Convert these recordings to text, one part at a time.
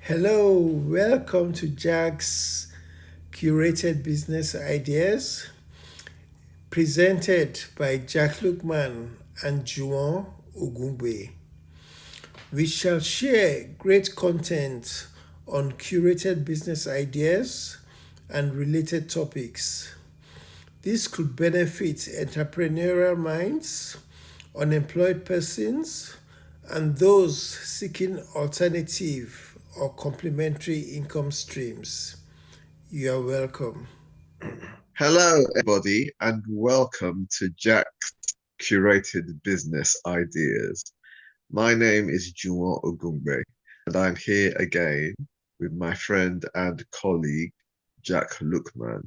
Hello, welcome to Jack's Curated Business Ideas, presented by Jack Lookman and Juwon Ogungbe. We shall share great content on curated business ideas and related topics. This could benefit entrepreneurial minds, unemployed persons, and those seeking alternative or complementary income streams. You are welcome. Hello, everybody, and welcome to Jack's Curated Business Ideas. My name is Juwon Ogungbe, and I'm here again with my friend and colleague, Jack Lookman,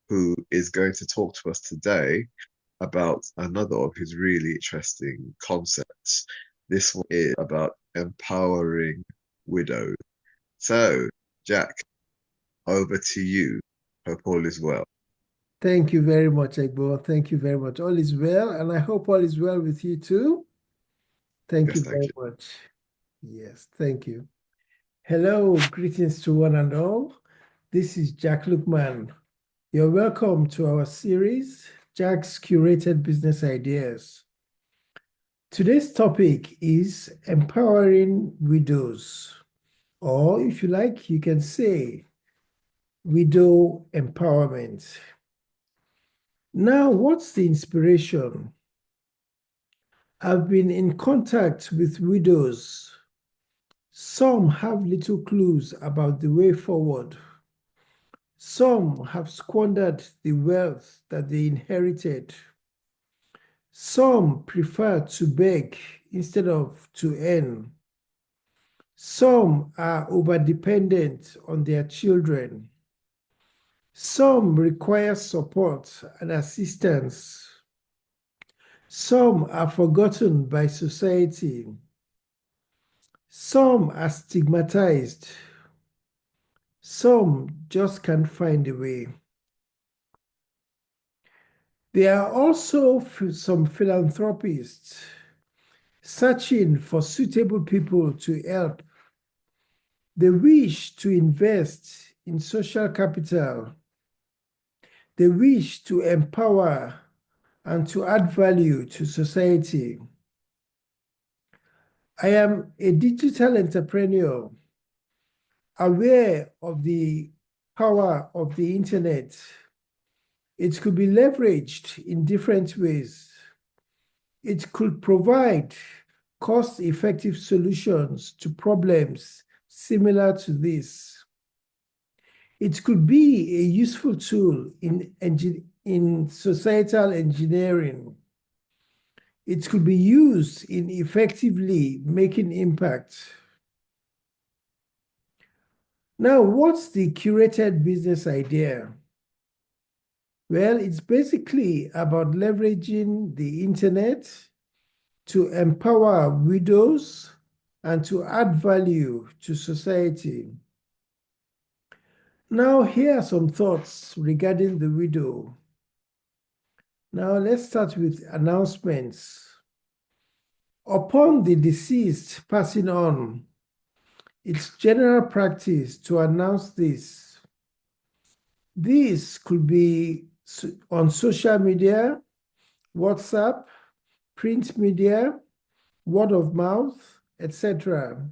who is going to talk to us today about another of his really interesting concepts. This one is about empowering widows. So, Jack, over to you. Hope all is well. Thank you very much, Egbo. Thank you very much. All is well, and I hope all is well with you too. Thank you Yes, thank very you. much. Yes, thank you. Hello, greetings to one and all. This is Jack Lookman. You're welcome to our series, Jack's Curated Business Ideas. Today's topic is empowering widows, or if you like, you can say widow empowerment. Now, what's the inspiration? I've been in contact with widows. Some have little clues about the way forward. Some have squandered the wealth that they inherited. Some prefer to beg instead of to earn. Some are overdependent on their children. Some require support and assistance. Some are forgotten by society. Some are stigmatized. Some just can't find a way. There are also some philanthropists searching for suitable people to help. They wish to invest in social capital. They wish to empower and to add value to society. I am a digital entrepreneur, aware of the power of the internet. It could be leveraged in different ways. It could provide cost-effective solutions to problems similar to this. It could be a useful tool in societal engineering. It could be used in effectively making impact. Now, what's the curated business idea? Well, it's basically about leveraging the internet to empower widows and to add value to society. Now, here are some thoughts regarding the widow. Now, let's start with announcements. Upon the deceased passing on, it's general practice to announce this. This could be on social media, WhatsApp, print media, word of mouth, etc.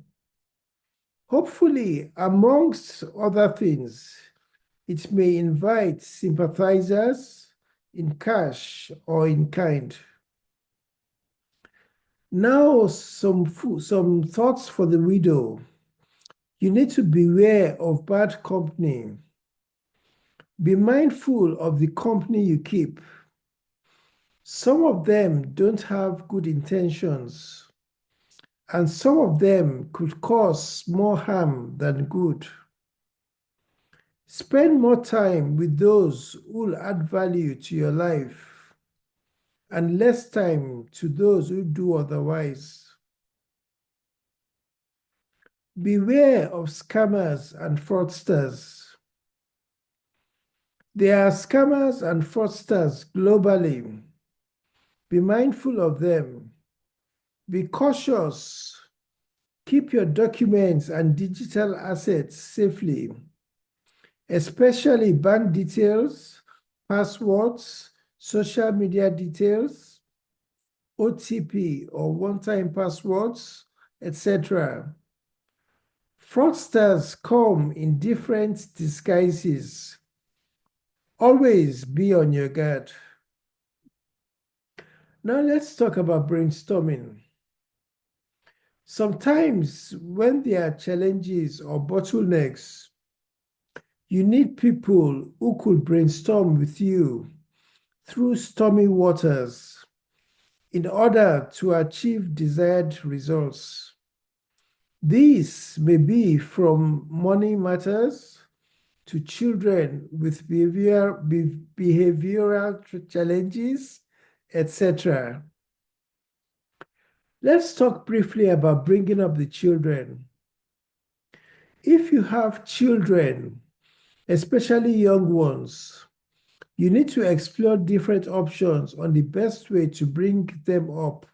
Hopefully, amongst other things, it may invite sympathizers in cash or in kind. Now, some thoughts for the widow. You need to beware of bad company. Be mindful of the company you keep. Some of them don't have good intentions, and some of them could cause more harm than good. Spend more time with those who will add value to your life, and less time to those who do otherwise. Beware of scammers and fraudsters. There are scammers and fraudsters globally. Be mindful of them. Be cautious Keep your documents and digital assets safely, especially bank details, passwords, social media details, OTP or one-time passwords, etc. Fraudsters come in different disguises. Always be on your guard. Now let's talk about brainstorming. Sometimes when there are challenges or bottlenecks, you need people who could brainstorm with you through stormy waters in order to achieve desired results. These may be from money matters to children with behavioral challenges, etc. Let's talk briefly about bringing up the children. If you have children, especially young ones, you need to explore different options on the best way to bring them up.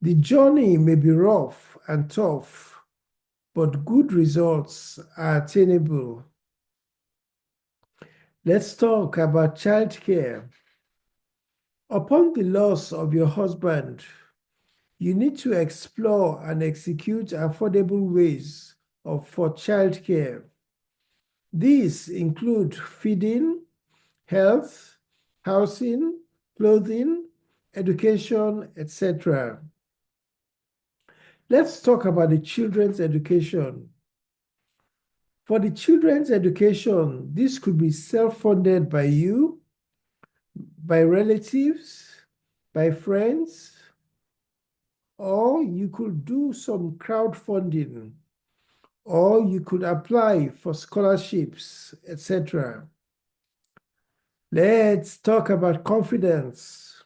The journey may be rough and tough, but good results are attainable. Let's talk about childcare. Upon the loss of your husband, you need to explore and execute affordable ways for childcare. These include feeding, health, housing, clothing, education, etc. Let's talk about the children's education. For the children's education, this could be self-funded by you, by relatives, by friends, or you could do some crowdfunding, or you could apply for scholarships, etc. Let's talk about confidence.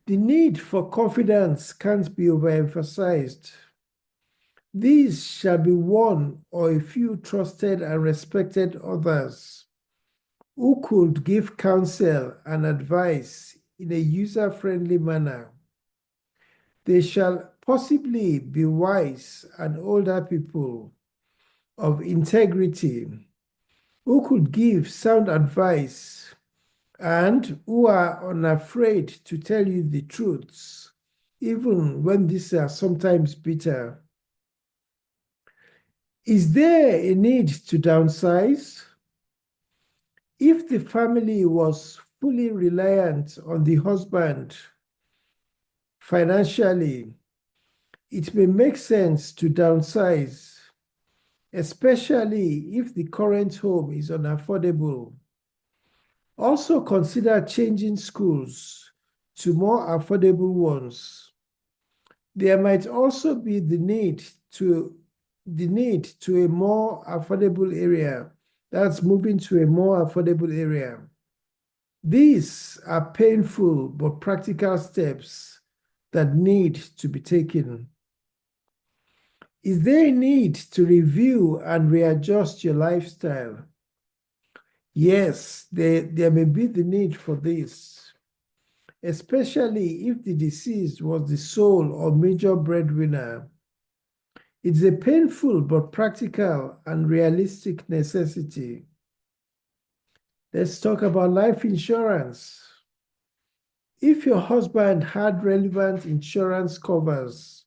The need for confidence can't be overemphasized. These shall be one or a few trusted and respected others who could give counsel and advice in a user-friendly manner. They shall possibly be wise and older people of integrity who could give sound advice and who are unafraid to tell you the truths, even when these are sometimes bitter. Is there a need to downsize? If the family was fully reliant on the husband financially, it may make sense to downsize, especially if the current home is unaffordable. Also consider changing schools to more affordable ones. There might also be the need to a more affordable area. That's moving to a more affordable area. These are painful but practical steps that need to be taken. Is there a need to review and readjust your lifestyle? Yes, there may be the need for this, especially if the deceased was the sole or major breadwinner. It's a painful but practical and realistic necessity. Let's talk about life insurance. If your husband had relevant insurance covers,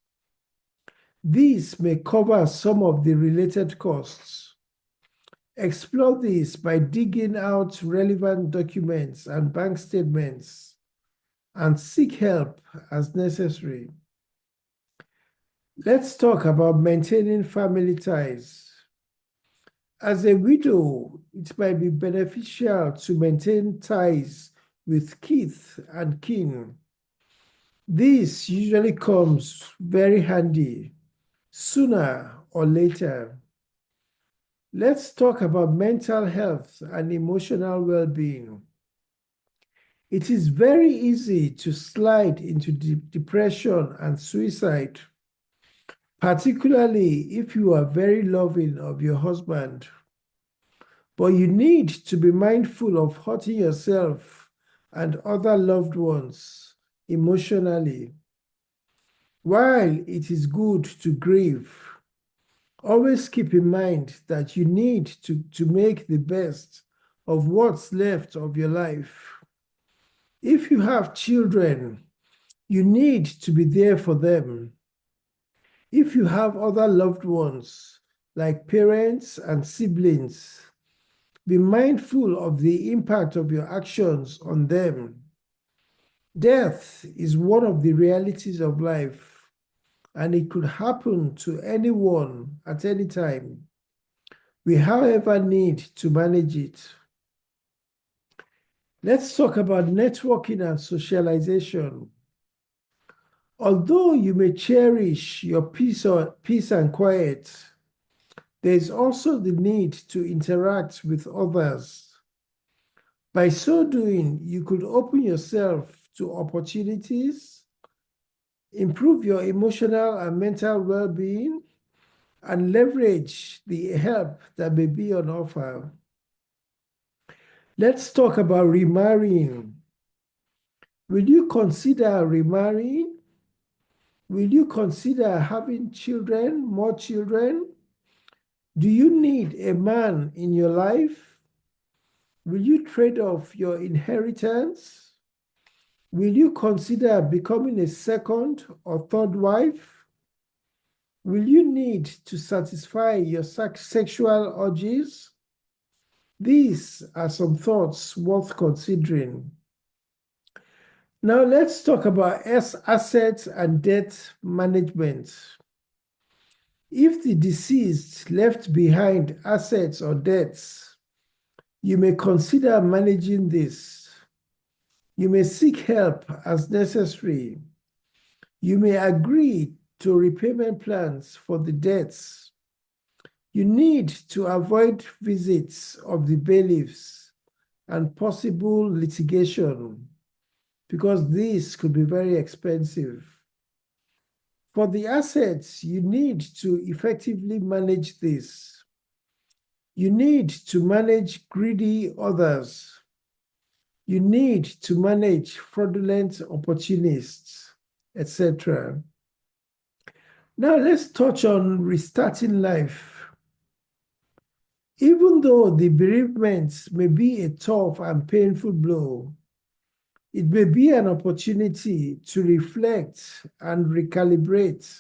these may cover some of the related costs. Explore this by digging out relevant documents and bank statements and seek help as necessary. Let's talk about maintaining family ties. As a widow, it might be beneficial to maintain ties with kith and kin. This usually comes very handy sooner or later. Let's talk about mental health and emotional well-being. It is very easy to slide into depression and suicide, particularly if you are very loving of your husband. But you need to be mindful of hurting yourself and other loved ones emotionally. While it is good to grieve, always keep in mind that you need to make the best of what's left of your life. If you have children, you need to be there for them. If you have other loved ones, like parents and siblings, be mindful of the impact of your actions on them. Death is one of the realities of life, and it could happen to anyone at any time. We, however, need to manage it. Let's talk about networking and socialization. Although you may cherish your peace and quiet, there is also the need to interact with others. By so doing, you could open yourself to opportunities, improve your emotional and mental well-being, and leverage the help that may be on offer. Let's talk about remarrying. Will you consider remarrying? Will you consider having children, more children? Do you need a man in your life? Will you trade off your inheritance? Will you consider becoming a second or third wife? Will you need to satisfy your sexual urges? These are some thoughts worth considering. Now let's talk about assets and debt management. If the deceased left behind assets or debts, you may consider managing this. You may seek help as necessary. You may agree to repayment plans for the debts. You need to avoid visits of the bailiffs and possible litigation, because this could be very expensive. For the assets, you need to effectively manage this. You need to manage greedy others. You need to manage fraudulent opportunists, etc. Now let's touch on restarting life. Even though the bereavement may be a tough and painful blow, it may be an opportunity to reflect and recalibrate.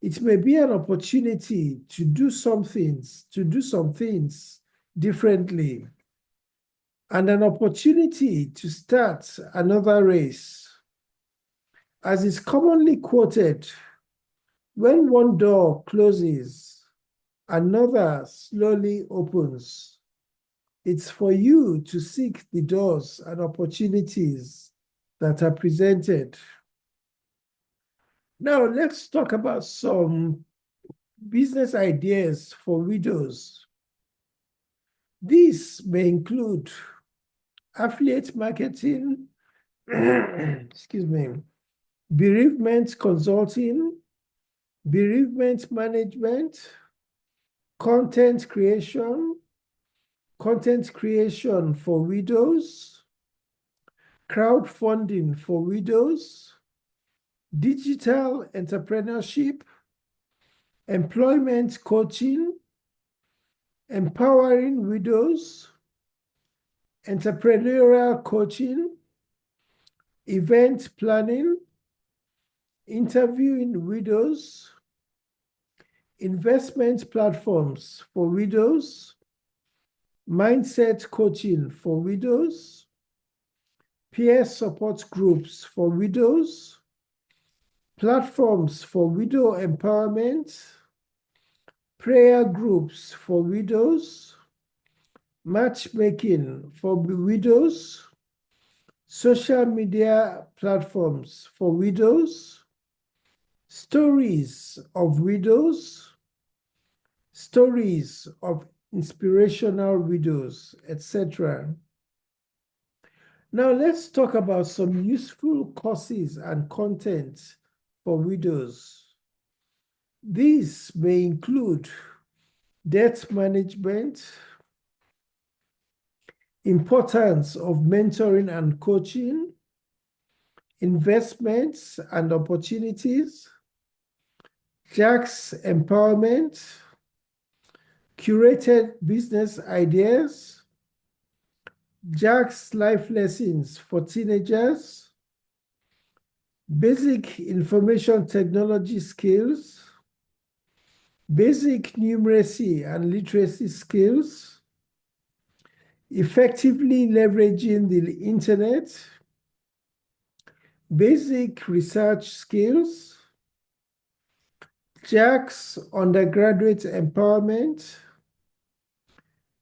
It may be an opportunity to do some things differently, and an opportunity to start another race. As is commonly quoted, when one door closes, another slowly opens. It's for you to seek the doors and opportunities that are presented. Now, let's talk about some business ideas for widows. These may include affiliate marketing, excuse me, bereavement consulting, bereavement management, content creation for widows, crowdfunding for widows, digital entrepreneurship, employment coaching, empowering widows, entrepreneurial coaching, event planning, interviewing widows, investment platforms for widows, mindset coaching for widows, peer support groups for widows, platforms for widow empowerment, prayer groups for widows, matchmaking for widows, social media platforms for widows, stories of widows, stories of inspirational widows, etc. Now let's talk about some useful courses and content for widows. These may include debt management, importance of mentoring and coaching, investments and opportunities, Jack's empowerment, curated business ideas, Jack's life lessons for teenagers, basic information technology skills, basic numeracy and literacy skills, effectively leveraging the internet, basic research skills, Jack's undergraduate empowerment,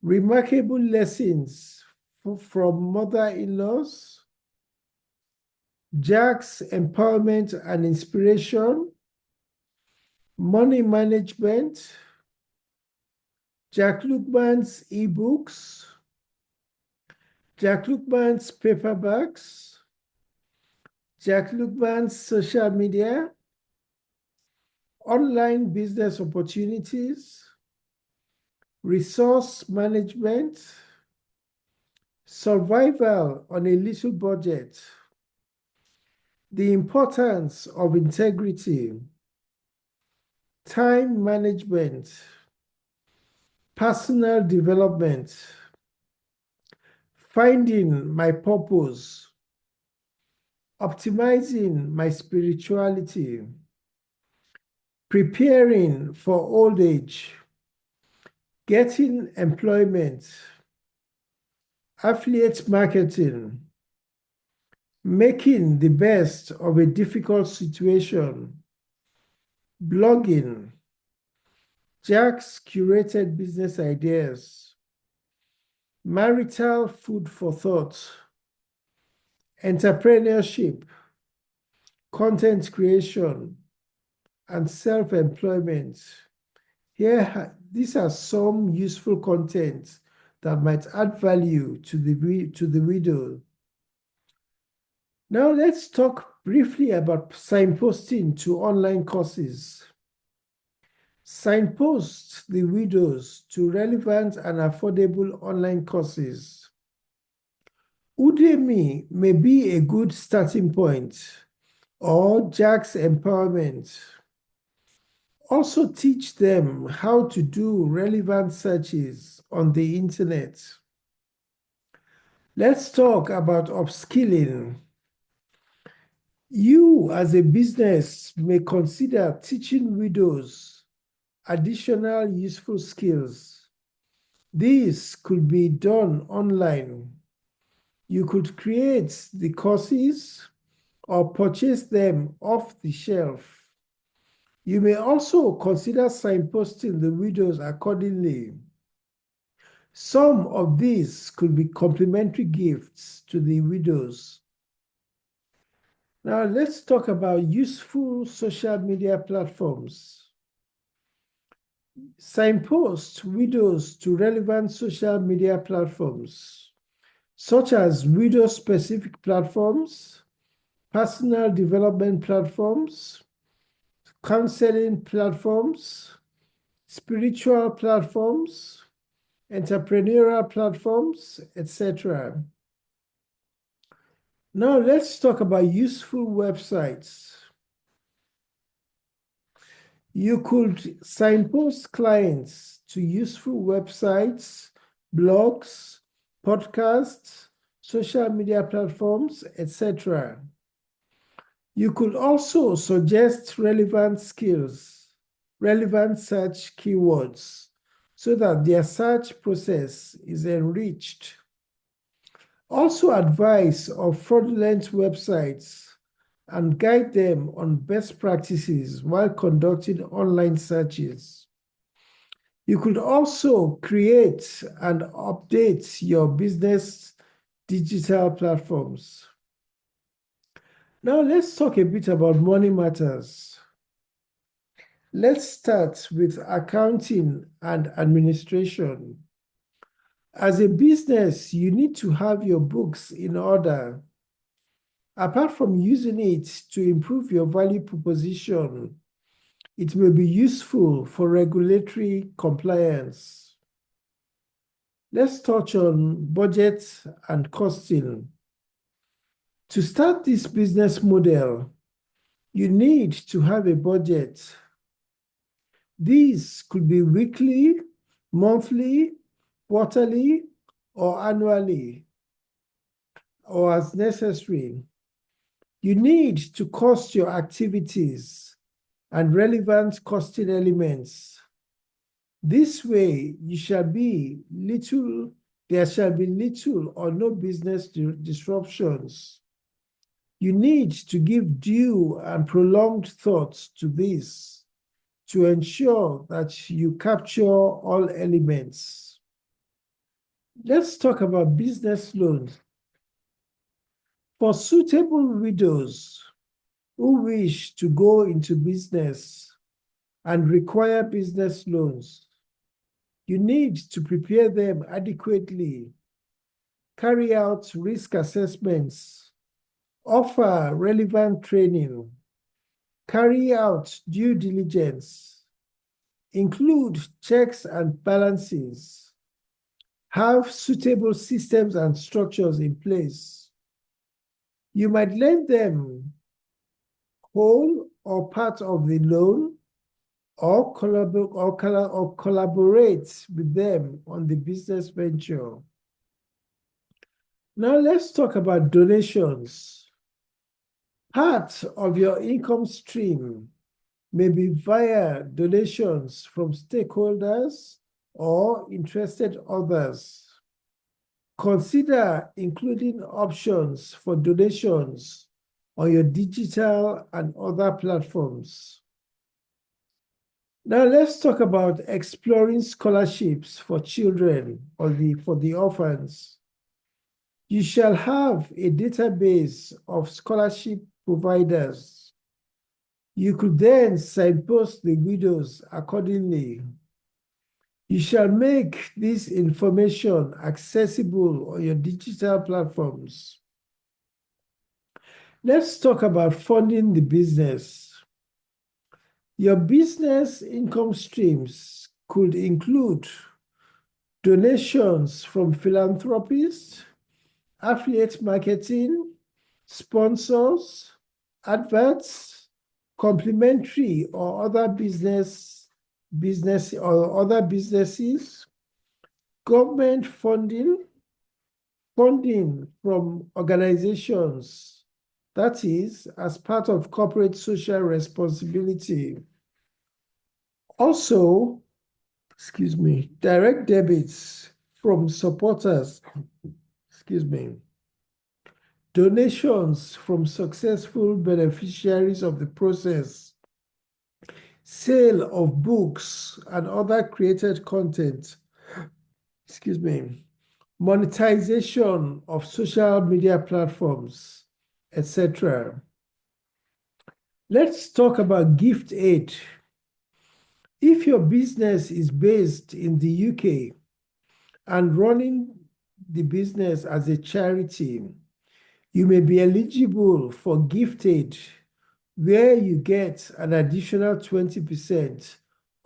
remarkable lessons from mother-in-laws, Jack's empowerment and inspiration, money management, Jack Lookman's ebooks, Jack Lookman's paperbacks, Jack Lookman's social media, online business opportunities, resource management, survival on a little budget, the importance of integrity, time management, personal development, finding my purpose, optimizing my spirituality, preparing for old age, getting employment, affiliate marketing, making the best of a difficult situation, blogging, Jack's curated business ideas, marital food for thought, entrepreneurship, content creation, and self-employment. Here, these are some useful content that might add value to the widow. Now let's talk briefly about signposting to online courses. Signpost the widows to relevant and affordable online courses. Udemy may be a good starting point, or Jack's Empowerment. Also teach them how to do relevant searches on the internet. Let's talk about upskilling. You as a business may consider teaching widows additional useful skills. This could be done online. You could create the courses or purchase them off the shelf. You may also consider signposting the widows accordingly. Some of these could be complimentary gifts to the widows. Now let's talk about useful social media platforms. Signpost widows to relevant social media platforms, such as widow-specific platforms, personal development platforms, counseling platforms, spiritual platforms, entrepreneurial platforms, etc. Now let's talk about useful websites. You could signpost clients to useful websites, blogs, podcasts, social media platforms, etc. You could also suggest relevant skills, relevant search keywords, so that their search process is enriched. Also advise of fraudulent websites and guide them on best practices while conducting online searches. You could also create and update your business digital platforms. Now let's talk a bit about money matters. Let's start with accounting and administration. As a business, you need to have your books in order. Apart from using it to improve your value proposition, it may be useful for regulatory compliance. Let's touch on budget and costing. To start this business model, you need to have a budget. These could be weekly, monthly, quarterly, or annually, or as necessary. You need to cost your activities and relevant costing elements. This way, there shall be little or no business disruptions. You need to give due and prolonged thought to this to ensure that you capture all elements. Let's talk about business loans. For suitable widows who wish to go into business and require business loans, you need to prepare them adequately, carry out risk assessments, offer relevant training, carry out due diligence, include checks and balances, have suitable systems and structures in place. You might lend them whole or part of the loan or collaborate with them on the business venture. Now let's talk about donations. Part of your income stream may be via donations from stakeholders or interested others. Consider including options for donations on your digital and other platforms. Now let's talk about exploring scholarships for children or for the orphans. You shall have a database of scholarship providers. You could then signpost the widows accordingly. You shall make this information accessible on your digital platforms. Let's talk about funding the business. Your business income streams could include donations from philanthropists, affiliate marketing, sponsors, adverts, complementary or other businesses, government funding from organizations, that is, as part of corporate social responsibility. Also, direct debits from supporters, donations from successful beneficiaries of the process, sale of books and other created content, monetization of social media platforms, etc. Let's talk about gift aid. If your business is based in the UK and running the business as a charity, you may be eligible for gift aid, where you get an additional 20%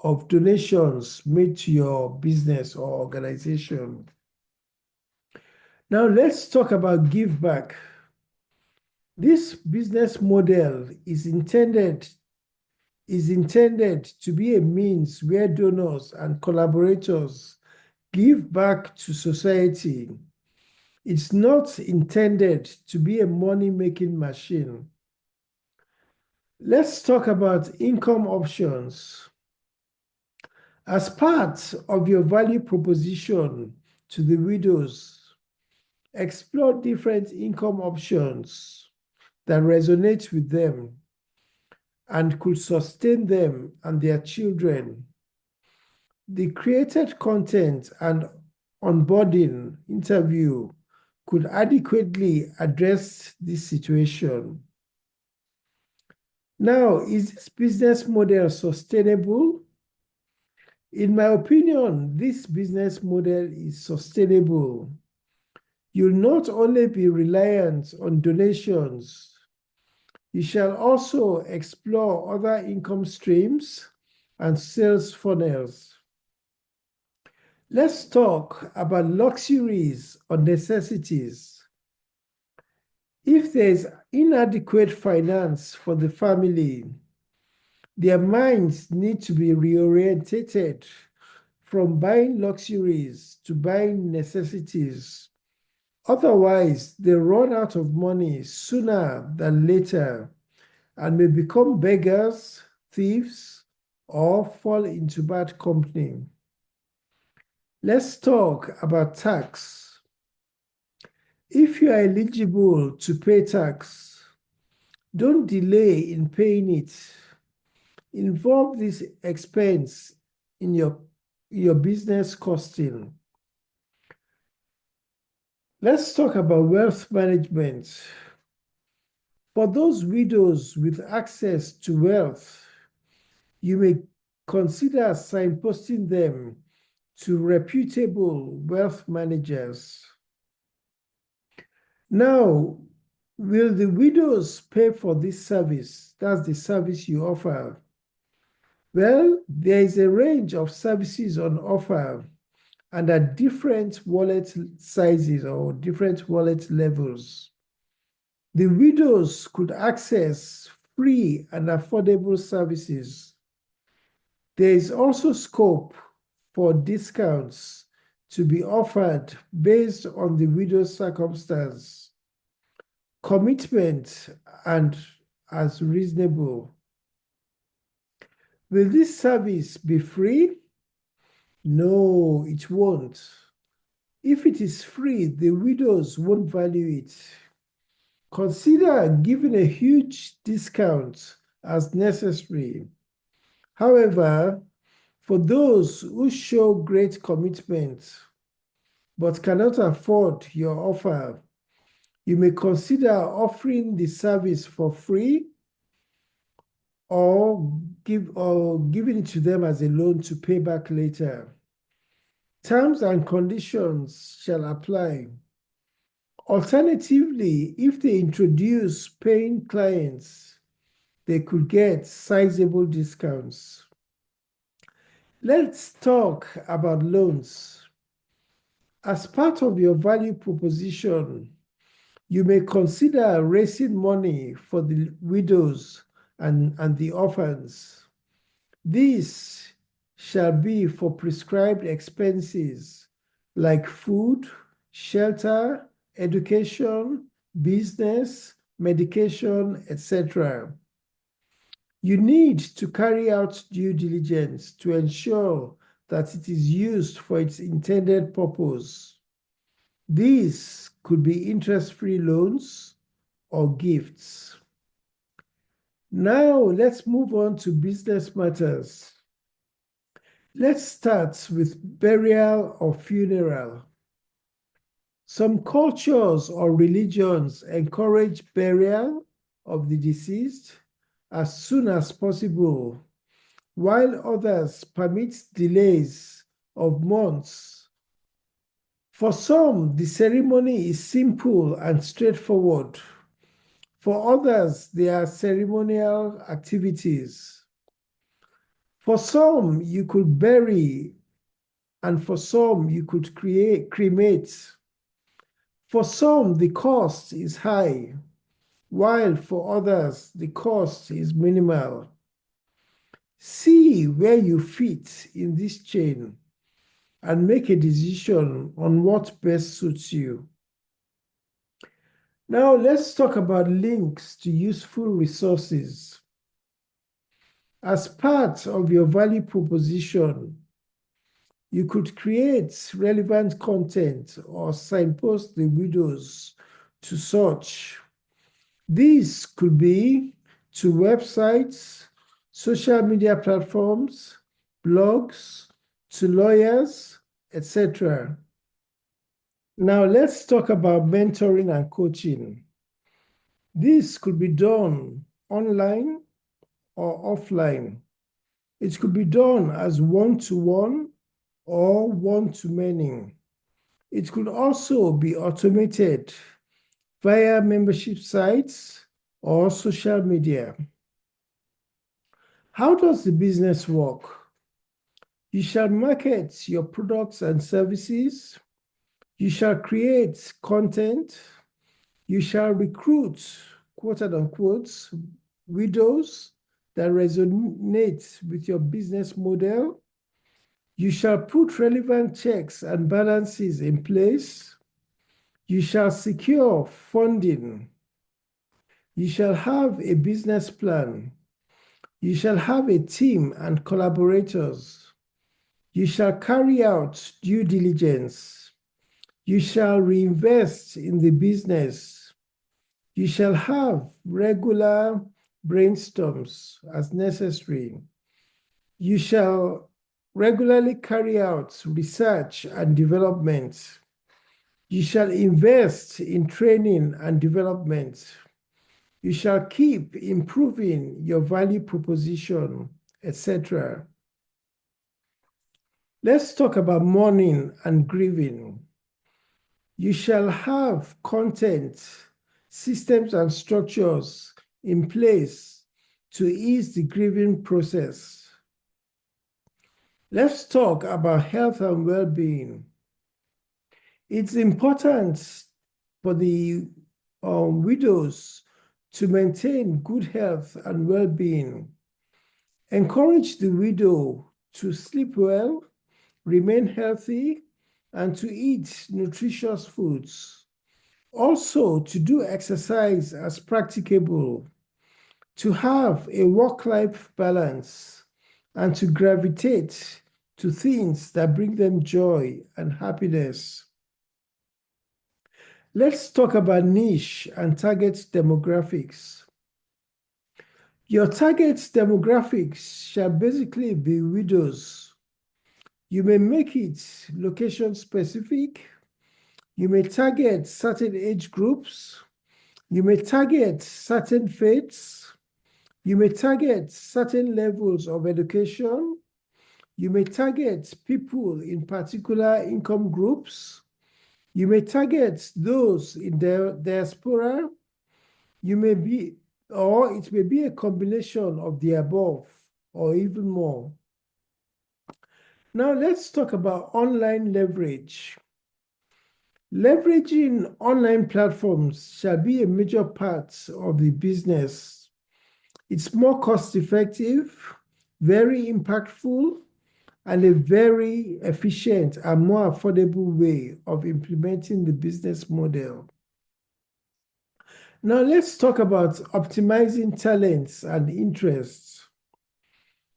of donations made to your business or organization. Now let's talk about give back. This business model is intended to be a means where donors and collaborators give back to society. It's not intended to be a money-making machine. Let's talk about income options. As part of your value proposition to the widows, explore different income options that resonate with them and could sustain them and their children. The created content and onboarding interview could adequately address this situation. Now, is this business model sustainable? In my opinion, this business model is sustainable. You'll not only be reliant on donations, you shall also explore other income streams and sales funnels. Let's talk about luxuries or necessities. If there's inadequate finance for the family, their minds need to be reorientated from buying luxuries to buying necessities. Otherwise, they run out of money sooner than later and may become beggars, thieves, or fall into bad company. Let's talk about tax. If you are eligible to pay tax, don't delay in paying it. Involve this expense in your business costing. Let's talk about wealth management. For those widows with access to wealth, you may consider signposting them to reputable wealth managers. Now, will the widows pay for this service? That's the service you offer. Well, there is a range of services on offer and at different wallet sizes or different wallet levels. The widows could access free and affordable services. There is also scope for discounts to be offered based on the widow's circumstance, commitment, and as reasonable. Will this service be free? No, it won't. If it is free, the widows won't value it. Consider giving a huge discount as necessary. However, for those who show great commitment but cannot afford your offer, you may consider offering the service for free or giving it to them as a loan to pay back later. Terms and conditions shall apply. Alternatively, if they introduce paying clients, they could get sizable discounts. Let's talk about loans. As part of your value proposition, you may consider raising money for the widows and the orphans. This shall be for prescribed expenses like food, shelter, education, business, medication, etc. You need to carry out due diligence to ensure that it is used for its intended purpose. These could be interest-free loans or gifts. Now let's move on to business matters. Let's start with burial or funeral. Some cultures or religions encourage burial of the deceased as soon as possible, while others permit delays of months. For some, the ceremony is simple and straightforward. For others, there are ceremonial activities. For some, you could bury, and for some, you could cremate. For some, the cost is high, while for others, the cost is minimal. See where you fit in this chain and make a decision on what best suits you. Now, let's talk about links to useful resources. As part of your value proposition, you could create relevant content or signpost the widows to such. These could be to websites, social media platforms, blogs, to lawyers, etc. Now let's talk about mentoring and coaching. This could be done online or offline. It could be done as one-to-one or one-to-many. It could also be automated via membership sites or social media. How does the business work? You shall market your products and services. You shall create content. You shall recruit, quote unquote, widows that resonate with your business model. You shall put relevant checks and balances in place. You shall secure funding. You shall have a business plan. You shall have a team and collaborators. You shall carry out due diligence. You shall reinvest in the business. You shall have regular brainstorms as necessary. You shall regularly carry out research and development. You shall invest in training and development. You shall keep improving your value proposition, etc. Let's talk about mourning and grieving. You shall have content, systems, and structures in place to ease the grieving process. Let's talk about health and well-being. It's important for the widows to maintain good health and well-being. Encourage the widow to sleep well, remain healthy, and to eat nutritious foods. Also, to do exercise as practicable, to have a work-life balance, and to gravitate to things that bring them joy and happiness. Let's talk about niche and target demographics. Your target demographics shall basically be widows. You may make it location specific. You may target certain age groups. You may target certain faiths. You may target certain levels of education. You may target people in particular income groups. You may target those in the diaspora. You may be, or it may be a combination of the above or even more. Now let's talk about online leverage. Leveraging online platforms shall be a major part of the business. It's more cost-effective, very impactful, and a very efficient and more affordable way of implementing the business model. Now let's talk about optimizing talents and interests.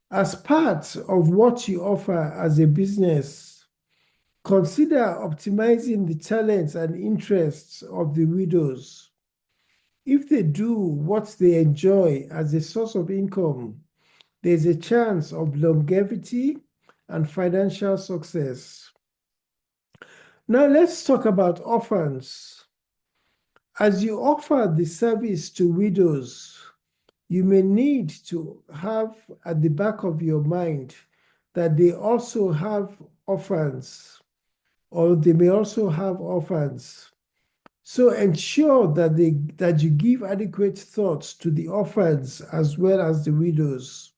As part of what you offer as a business, consider optimizing the talents and interests of the widows. If they do what they enjoy as a source of income, there's a chance of longevity and financial success. Now let's talk about orphans. As you offer the service to widows, you may need to have at the back of your mind that they also have orphans, or they may also have orphans. So ensure that you give adequate thought to the orphans as well as the widows.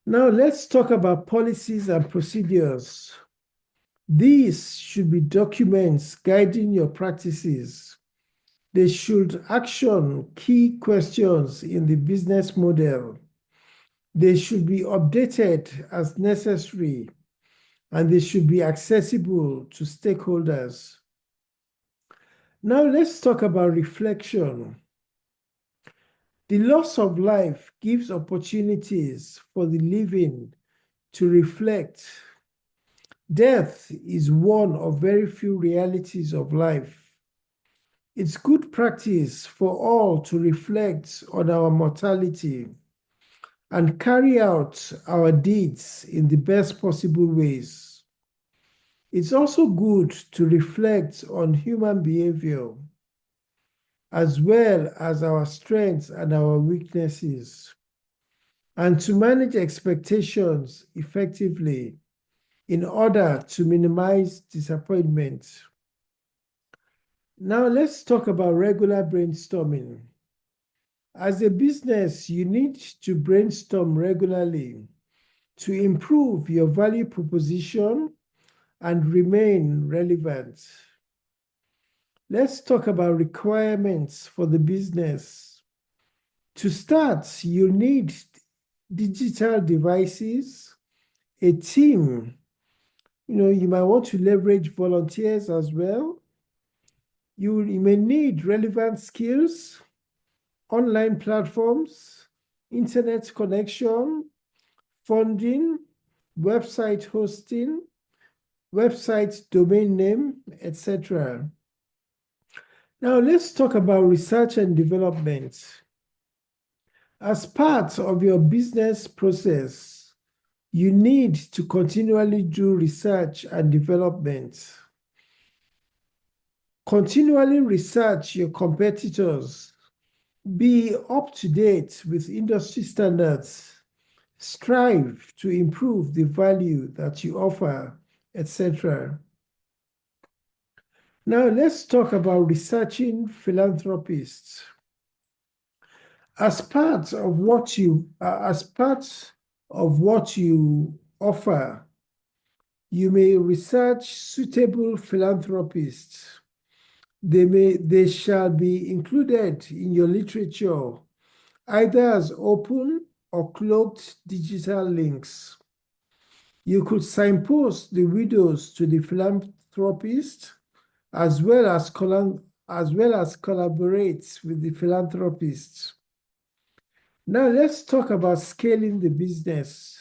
Now let's talk about policies and procedures. These should be documents guiding your practices. They should action key questions in the business model. They should be updated as necessary, and they should be accessible to stakeholders. Now let's talk about reflection. The loss of life gives opportunities for the living to reflect. Death is one of very few realities of life. It's good practice for all to reflect on our mortality and carry out our deeds in the best possible ways. It's also good to reflect on human behavior, as well as our strengths and our weaknesses, and to manage expectations effectively in order to minimize disappointment. Now let's talk about regular brainstorming. As a business, you need to brainstorm regularly to improve your value proposition and remain relevant. Let's talk about requirements for the business. To start, you need digital devices, a team. You might want to leverage volunteers as well. You may need relevant skills, online platforms, internet connection, funding, website hosting, website domain name, etc. Now let's talk about research and development. As part of your business process, you need to continually do research and development. Continually research your competitors. Be up to date with industry standards. Strive to improve the value that you offer, etc. Now let's talk about researching philanthropists. As part of what you offer, you may research suitable philanthropists. They shall be included in your literature, either as open or cloaked digital links. You could signpost the widows to the philanthropist, as well as collaborate with the philanthropists. Now let's talk about scaling the business.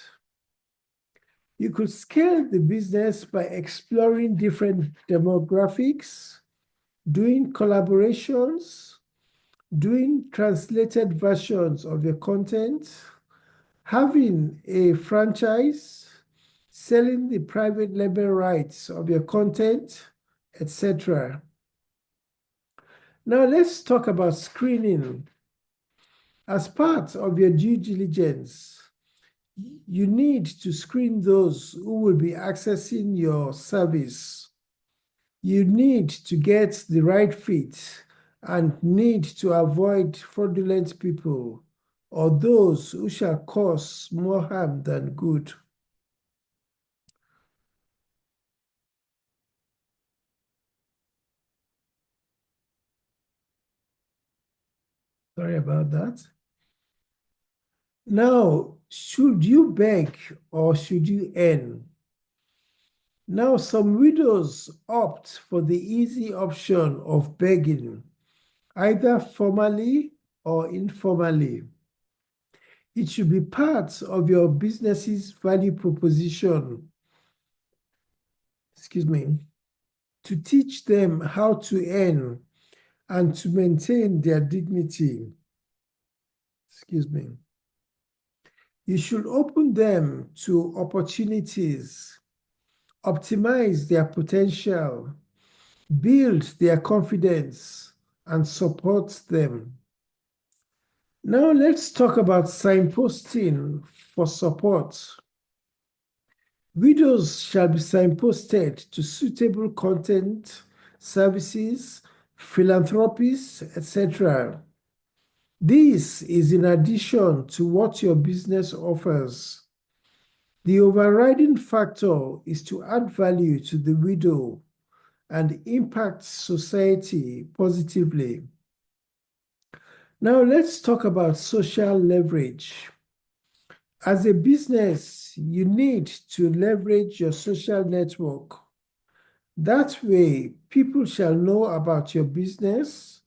You could scale the business by exploring different demographics, doing collaborations, doing translated versions of your content, having a franchise, selling the private label rights of your content, etc. Now let's talk about screening. As part of your due diligence, you need to screen those who will be accessing your service. You need to get the right fit and need to avoid fraudulent people or those who shall cause more harm than good. Sorry about that. Now, should you beg or should you earn? Now, some widows opt for the easy option of begging, either formally or informally. It should be part of your business's value proposition, to teach them how to earn and to maintain their dignity. You should open them to opportunities, optimize their potential, build their confidence, and support them. Now let's talk about signposting for support. Widows shall be signposted to suitable content, services, philanthropists, etc. This is in addition to what your business offers. The overriding factor is to add value to the widow and impact society positively. Now let's talk about social leverage. As a business, you need to leverage your social network. That way, people shall know about your business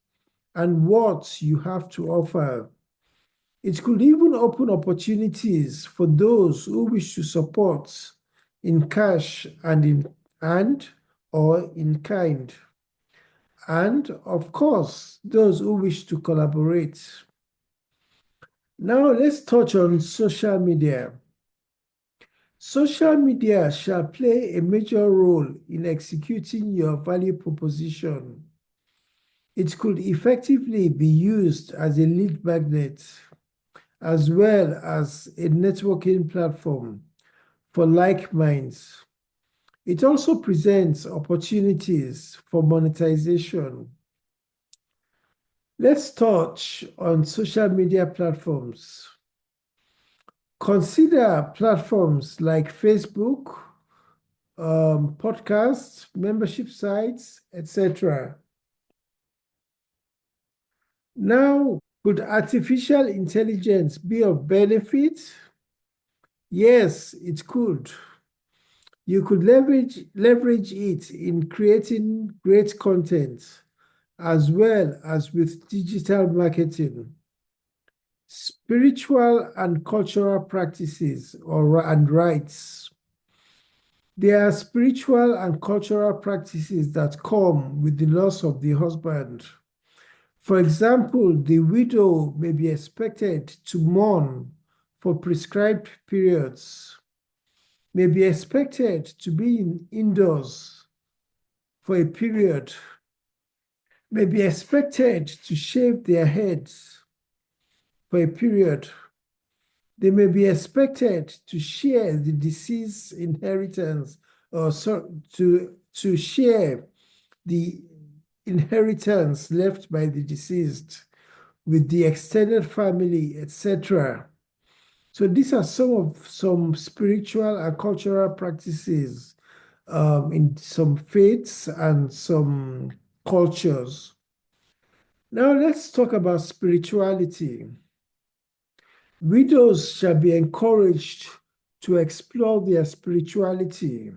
and what you have to offer. It could even open opportunities for those who wish to support in cash or in kind. And of course, those who wish to collaborate. Now let's touch on social media. Social media shall play a major role in executing your value proposition. It could effectively be used as a lead magnet, as well as a networking platform for like minds. It also presents opportunities for monetization. Let's touch on social media platforms. Consider platforms like Facebook, podcasts, membership sites, etc. Now, could artificial intelligence be of benefit? Yes, it could. You could leverage it in creating great content as well as with digital marketing. Spiritual and cultural practices and rites. There are spiritual and cultural practices that come with the loss of the husband. For example, the widow may be expected to mourn for prescribed periods, may be expected to be indoors for a period, may be expected to shave their heads for a period. They may be expected to share the deceased's inheritance or to share the inheritance left by the deceased with the extended family, etc. So these are some spiritual and cultural practices in some faiths and some cultures. Now let's talk about spirituality. Widows shall be encouraged to explore their spirituality,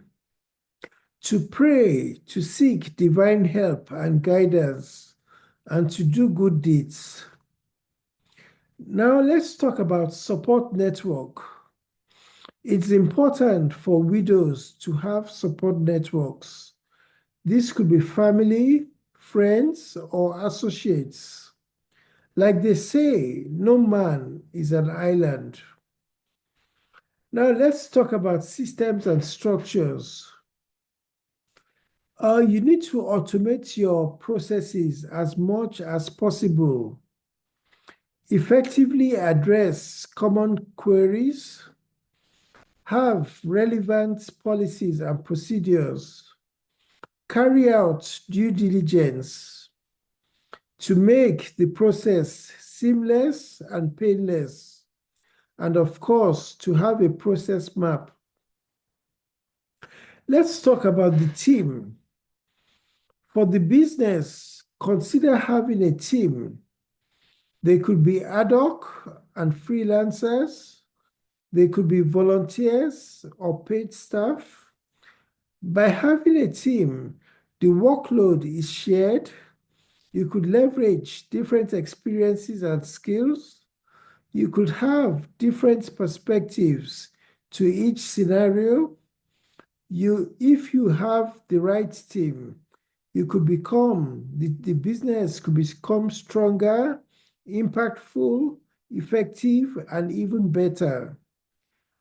to pray, to seek divine help and guidance, and to do good deeds. Now let's talk about support network. It's important for widows to have support networks. This could be family, friends, or associates. Like they say, no man is an island. Now let's talk about systems and structures. You need to automate your processes as much as possible. Effectively address common queries. Have relevant policies and procedures. Carry out due diligence to make the process seamless and painless. And of course, to have a process map. Let's talk about the team. For the business, consider having a team. They could be ad hoc and freelancers. They could be volunteers or paid staff. By having a team, the workload is shared. You could leverage different experiences and skills. You could have different perspectives to each scenario. If you have the right team, you could become, the business could become stronger, impactful, effective, and even better.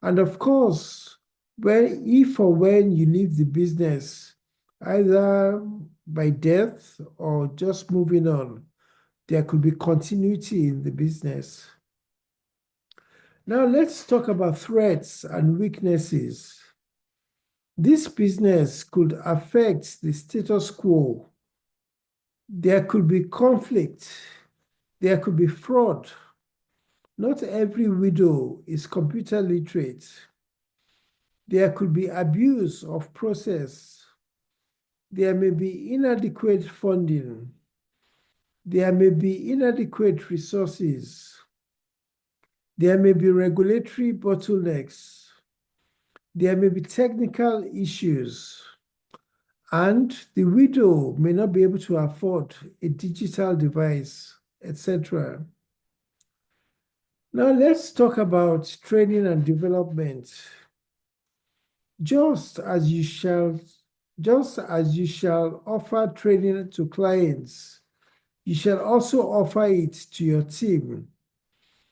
And of course, if or when you leave the business, either by death or just moving on, there could be continuity in the business. Now let's talk about threats and weaknesses. This business could affect the status quo. There could be conflict. There could be fraud. Not every widow is computer literate. There could be abuse of process. There may be inadequate funding. There may be inadequate resources. There may be regulatory bottlenecks. There may be technical issues. And the widow may not be able to afford a digital device, etc. Now let's talk about training and development. Just as you shall offer training to clients, you shall also offer it to your team.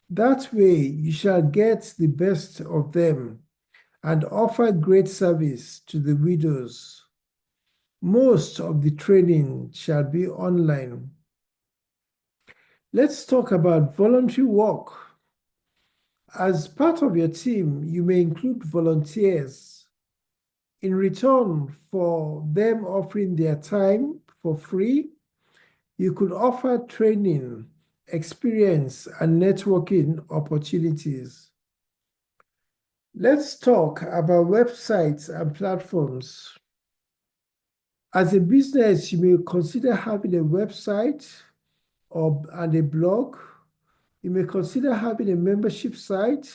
That way, you shall get the best of them and offer great service to the widows. Most of the training shall be online. Let's talk about voluntary work. As part of your team, you may include volunteers. In return for them offering their time for free, you could offer training, experience, and networking opportunities. Let's talk about websites and platforms. As a business, you may consider having a website and a blog. You may consider having a membership site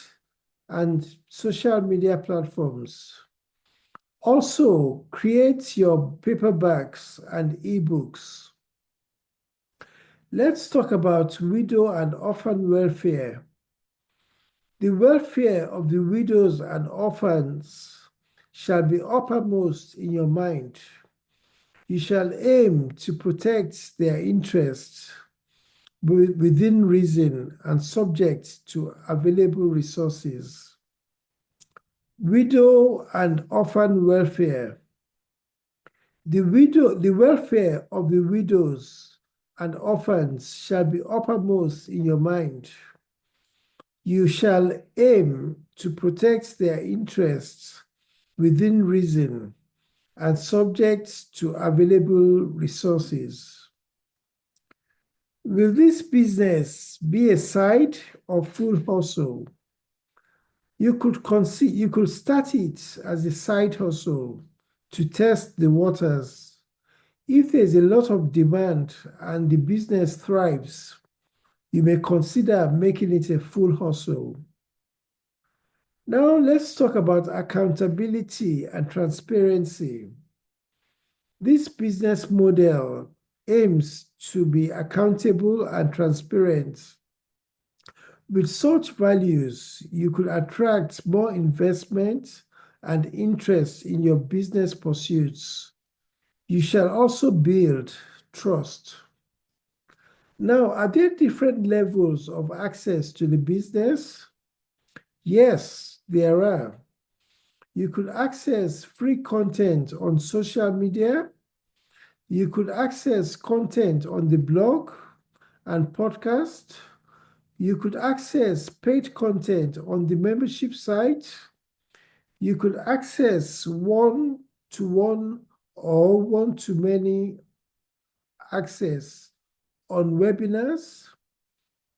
and social media platforms. Also, create your paperbacks and ebooks. Let's talk about widow and orphan welfare. The welfare of the widows and orphans shall be uppermost in your mind. You shall aim to protect their interests within reason and subject to available resources. Widow and orphan welfare. The welfare of the widows and orphans shall be uppermost in your mind. You shall aim to protect their interests within reason and subject to available resources. Will this business be a side or full hustle? You could start it as a side hustle to test the waters. If there's a lot of demand and the business thrives, you may consider making it a full hustle. Now let's talk about accountability and transparency. This business model aims to be accountable and transparent. With such values, you could attract more investment and interest in your business pursuits. You shall also build trust. Now, are there different levels of access to the business? Yes, there are. You could access free content on social media. You could access content on the blog and podcast. You could access paid content on the membership site. You could access one-to-one or one-to-many access on webinars.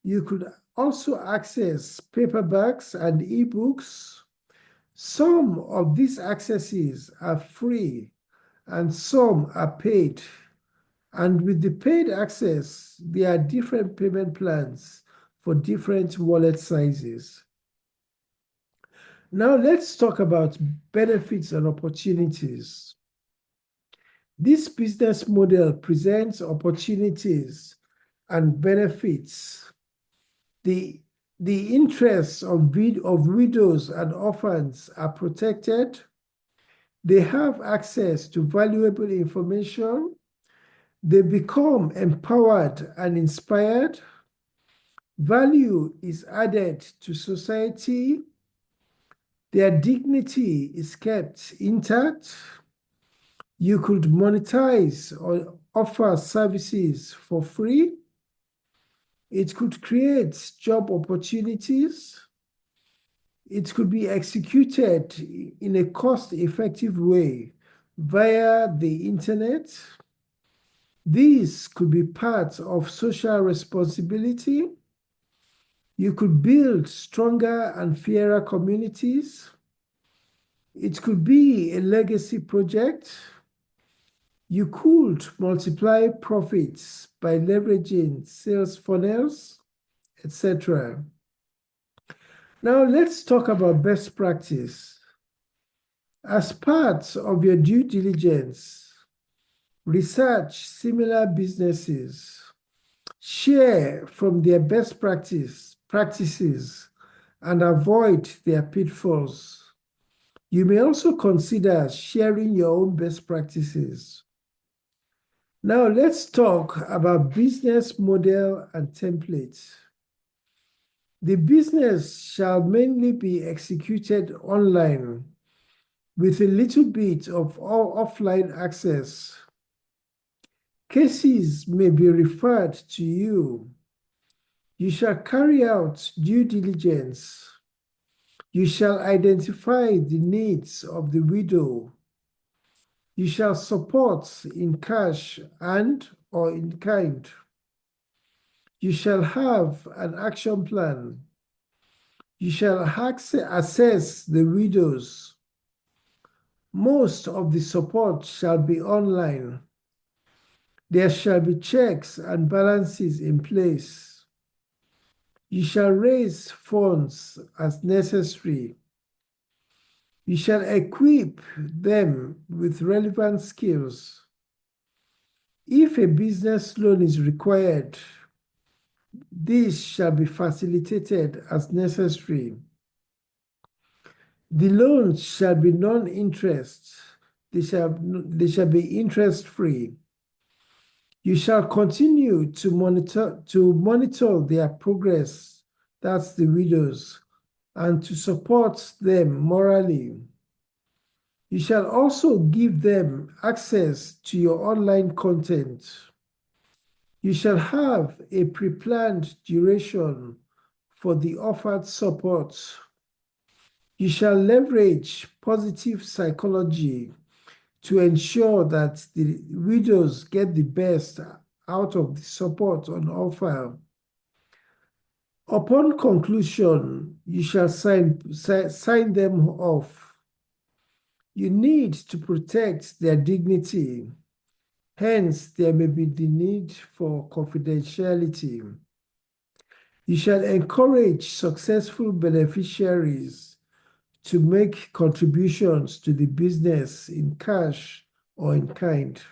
You could also access paperbacks and ebooks. Some of these accesses are free and some are paid. And with the paid access, there are different payment plans for different wallet sizes. Now let's talk about benefits and opportunities. This business model presents opportunities and benefits. The interests of widows and orphans are protected. They have access to valuable information. They become empowered and inspired. Value is added to society. Their dignity is kept intact. You could monetize or offer services for free. It could create job opportunities. It could be executed in a cost-effective way via the internet. These could be part of social responsibility. You could build stronger and fairer communities. It could be a legacy project. You could multiply profits by leveraging sales funnels, etc. Now let's talk about best practice. As part of your due diligence, research similar businesses, share from their best practices, and avoid their pitfalls. You may also consider sharing your own best practices. Now let's talk about business model and templates. The business shall mainly be executed online with a little bit of offline access. Cases may be referred to you. You shall carry out due diligence. You shall identify the needs of the widow. You shall support in cash and/or in kind. You shall have an action plan. You shall assess the widows. Most of the support shall be online. There shall be checks and balances in place. You shall raise funds as necessary. You shall equip them with relevant skills. If a business loan is required, this shall be facilitated as necessary. The loans shall be non-interest. They shall be interest-free. You shall continue to monitor their progress, that's the widows, and to support them morally. You shall also give them access to your online content. You shall have a pre-planned duration for the offered support. You shall leverage positive psychology to ensure that the widows get the best out of the support on offer. Upon conclusion, you shall sign them off. You need to protect their dignity. Hence, there may be the need for confidentiality. You shall encourage successful beneficiaries to make contributions to the business in cash or in kind.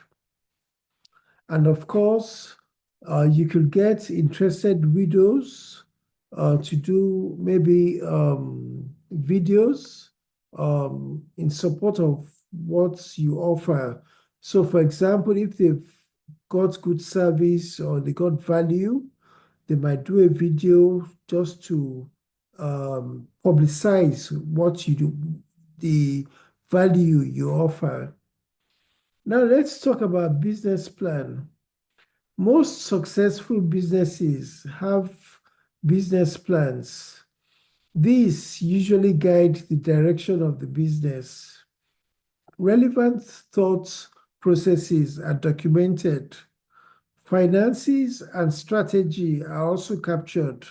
And of course, you could get interested widows to do maybe videos in support of what you offer. So for example, if they've got good service or they got value, they might do a video just to publicize what you do, the value you offer. Now let's talk about business plan. Most successful businesses have business plans. These usually guide the direction of the business. Relevant thought processes are documented. Finances and strategy are also captured.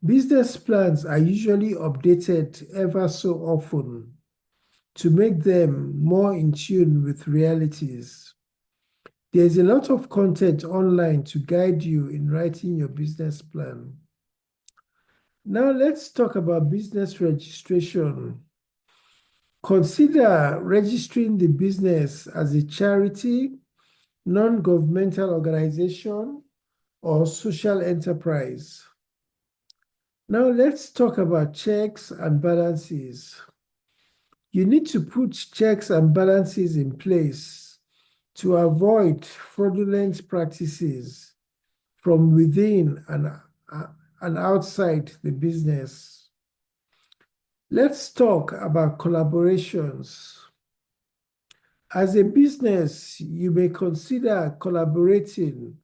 Business plans are usually updated ever so often to make them more in tune with realities. There's a lot of content online to guide you in writing your business plan. Now let's talk about business registration. Consider registering the business as a charity, non-governmental organization, or social enterprise. Now let's talk about checks and balances. You need to put checks and balances in place to avoid fraudulent practices from within and outside the business. Let's talk about collaborations. As a business, you may consider collaborating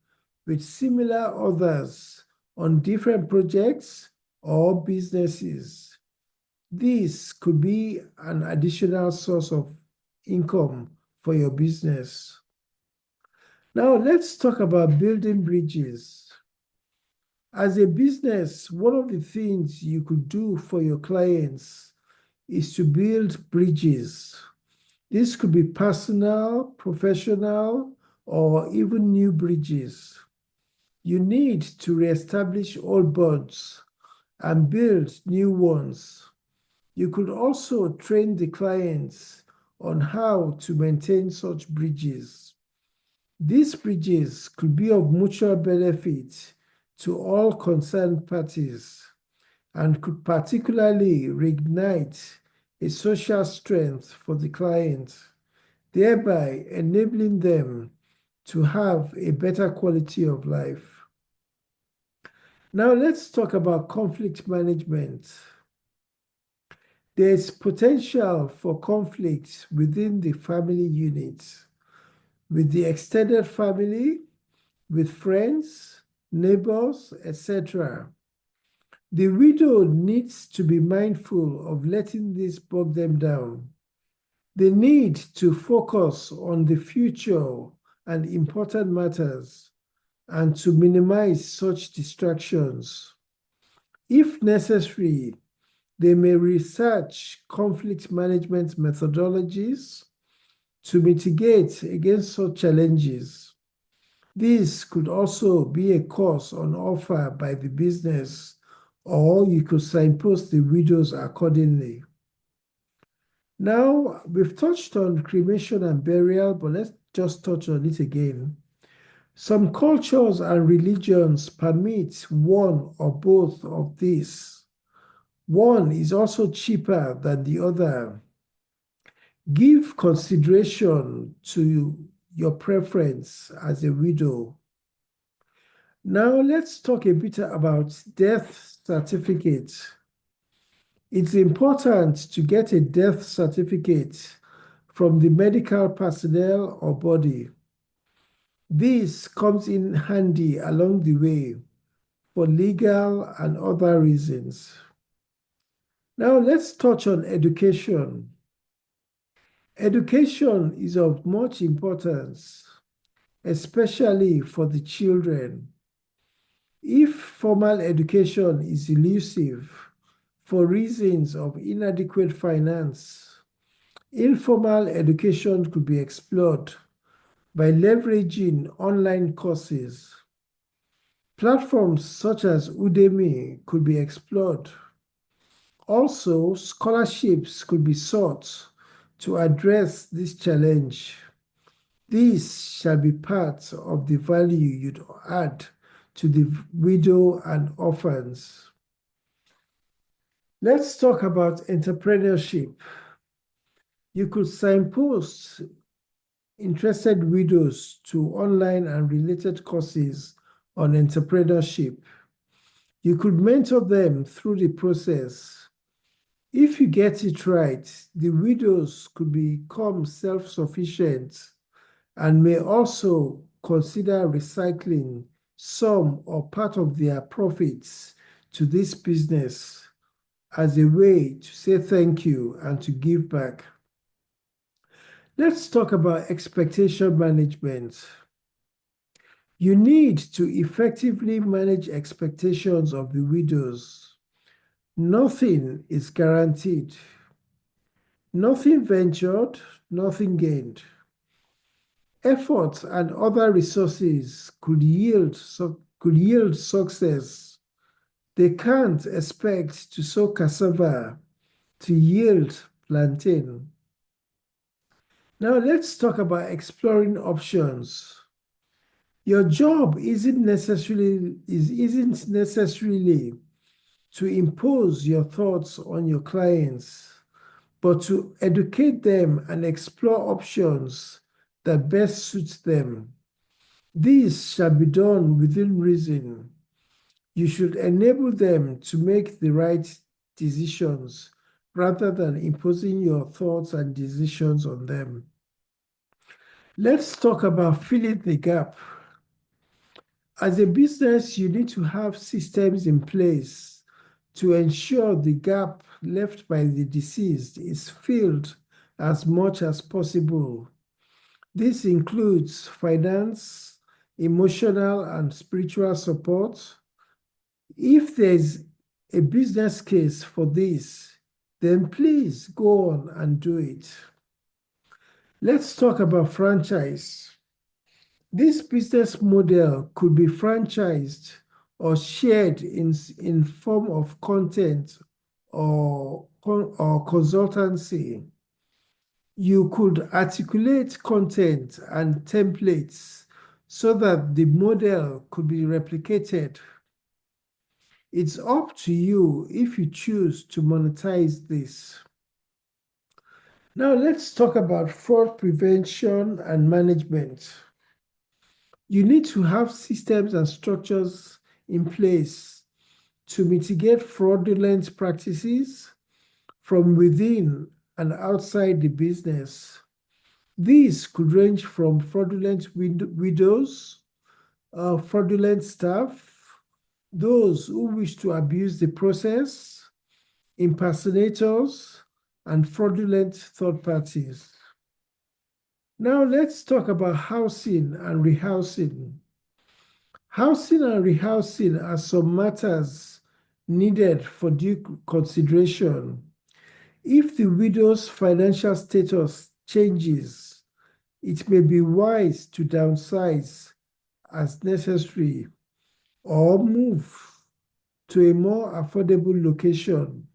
with similar others on different projects or businesses. This could be an additional source of income for your business. Now, let's talk about building bridges. As a business, one of the things you could do for your clients is to build bridges. This could be personal, professional, or even new bridges. You need to reestablish old bonds and build new ones. You could also train the clients on how to maintain such bridges. These bridges could be of mutual benefit to all concerned parties and could particularly reignite a social strength for the client, thereby enabling them to have a better quality of life. Now let's talk about conflict management. There's potential for conflict within the family unit, with the extended family, with friends, neighbors, etc. The widow needs to be mindful of letting this bog them down. They need to focus on the future and important matters and to minimize such distractions. If necessary, they may research conflict management methodologies to mitigate against such challenges. This could also be a course on offer by the business, or you could signpost the widows accordingly. Now, we've touched on cremation and burial, but let's just touch on it again. Some cultures and religions permit one or both of these. One is also cheaper than the other. Give consideration to your preference as a widow. Now, let's talk a bit about death certificates. It's important to get a death certificate from the medical personnel or body. This comes in handy along the way for legal and other reasons. Now let's touch on education. Education is of much importance, especially for the children. If formal education is elusive for reasons of inadequate finance, informal education could be explored by leveraging online courses. Platforms such as Udemy could be explored. Also, scholarships could be sought to address this challenge. This shall be part of the value you'd add to the widow and orphans. Let's talk about entrepreneurship. You could signpost interested widows to online and related courses on entrepreneurship. You could mentor them through the process. If you get it right, the widows could become self-sufficient and may also consider recycling some or part of their profits to this business as a way to say thank you and to give back. Let's talk about expectation management. You need to effectively manage expectations of the widows. Nothing is guaranteed. Nothing ventured, nothing gained. Effort and other resources could yield success. They can't expect to sow cassava to yield plantain. Now let's talk about exploring options. Your job isn't necessarily to impose your thoughts on your clients, but to educate them and explore options that best suit them. This shall be done within reason. You should enable them to make the right decisions rather than imposing your thoughts and decisions on them. Let's talk about filling the gap. As a business, you need to have systems in place to ensure the gap left by the deceased is filled as much as possible. This includes finance, emotional, and spiritual support. If there's a business case for this, then please go on and do it. Let's talk about franchise. This business model could be franchised or shared in form of content or consultancy. You could articulate content and templates so that the model could be replicated. It's up to you if you choose to monetize this. Now let's talk about fraud prevention and management. You need to have systems and structures in place to mitigate fraudulent practices from within and outside the business. These could range from fraudulent widows, fraudulent staff, those who wish to abuse the process, impersonators, and fraudulent third parties. Now let's talk about housing and rehousing. Housing and rehousing are some matters needed for due consideration. If the widow's financial status changes, it may be wise to downsize as necessary or move to a more affordable location.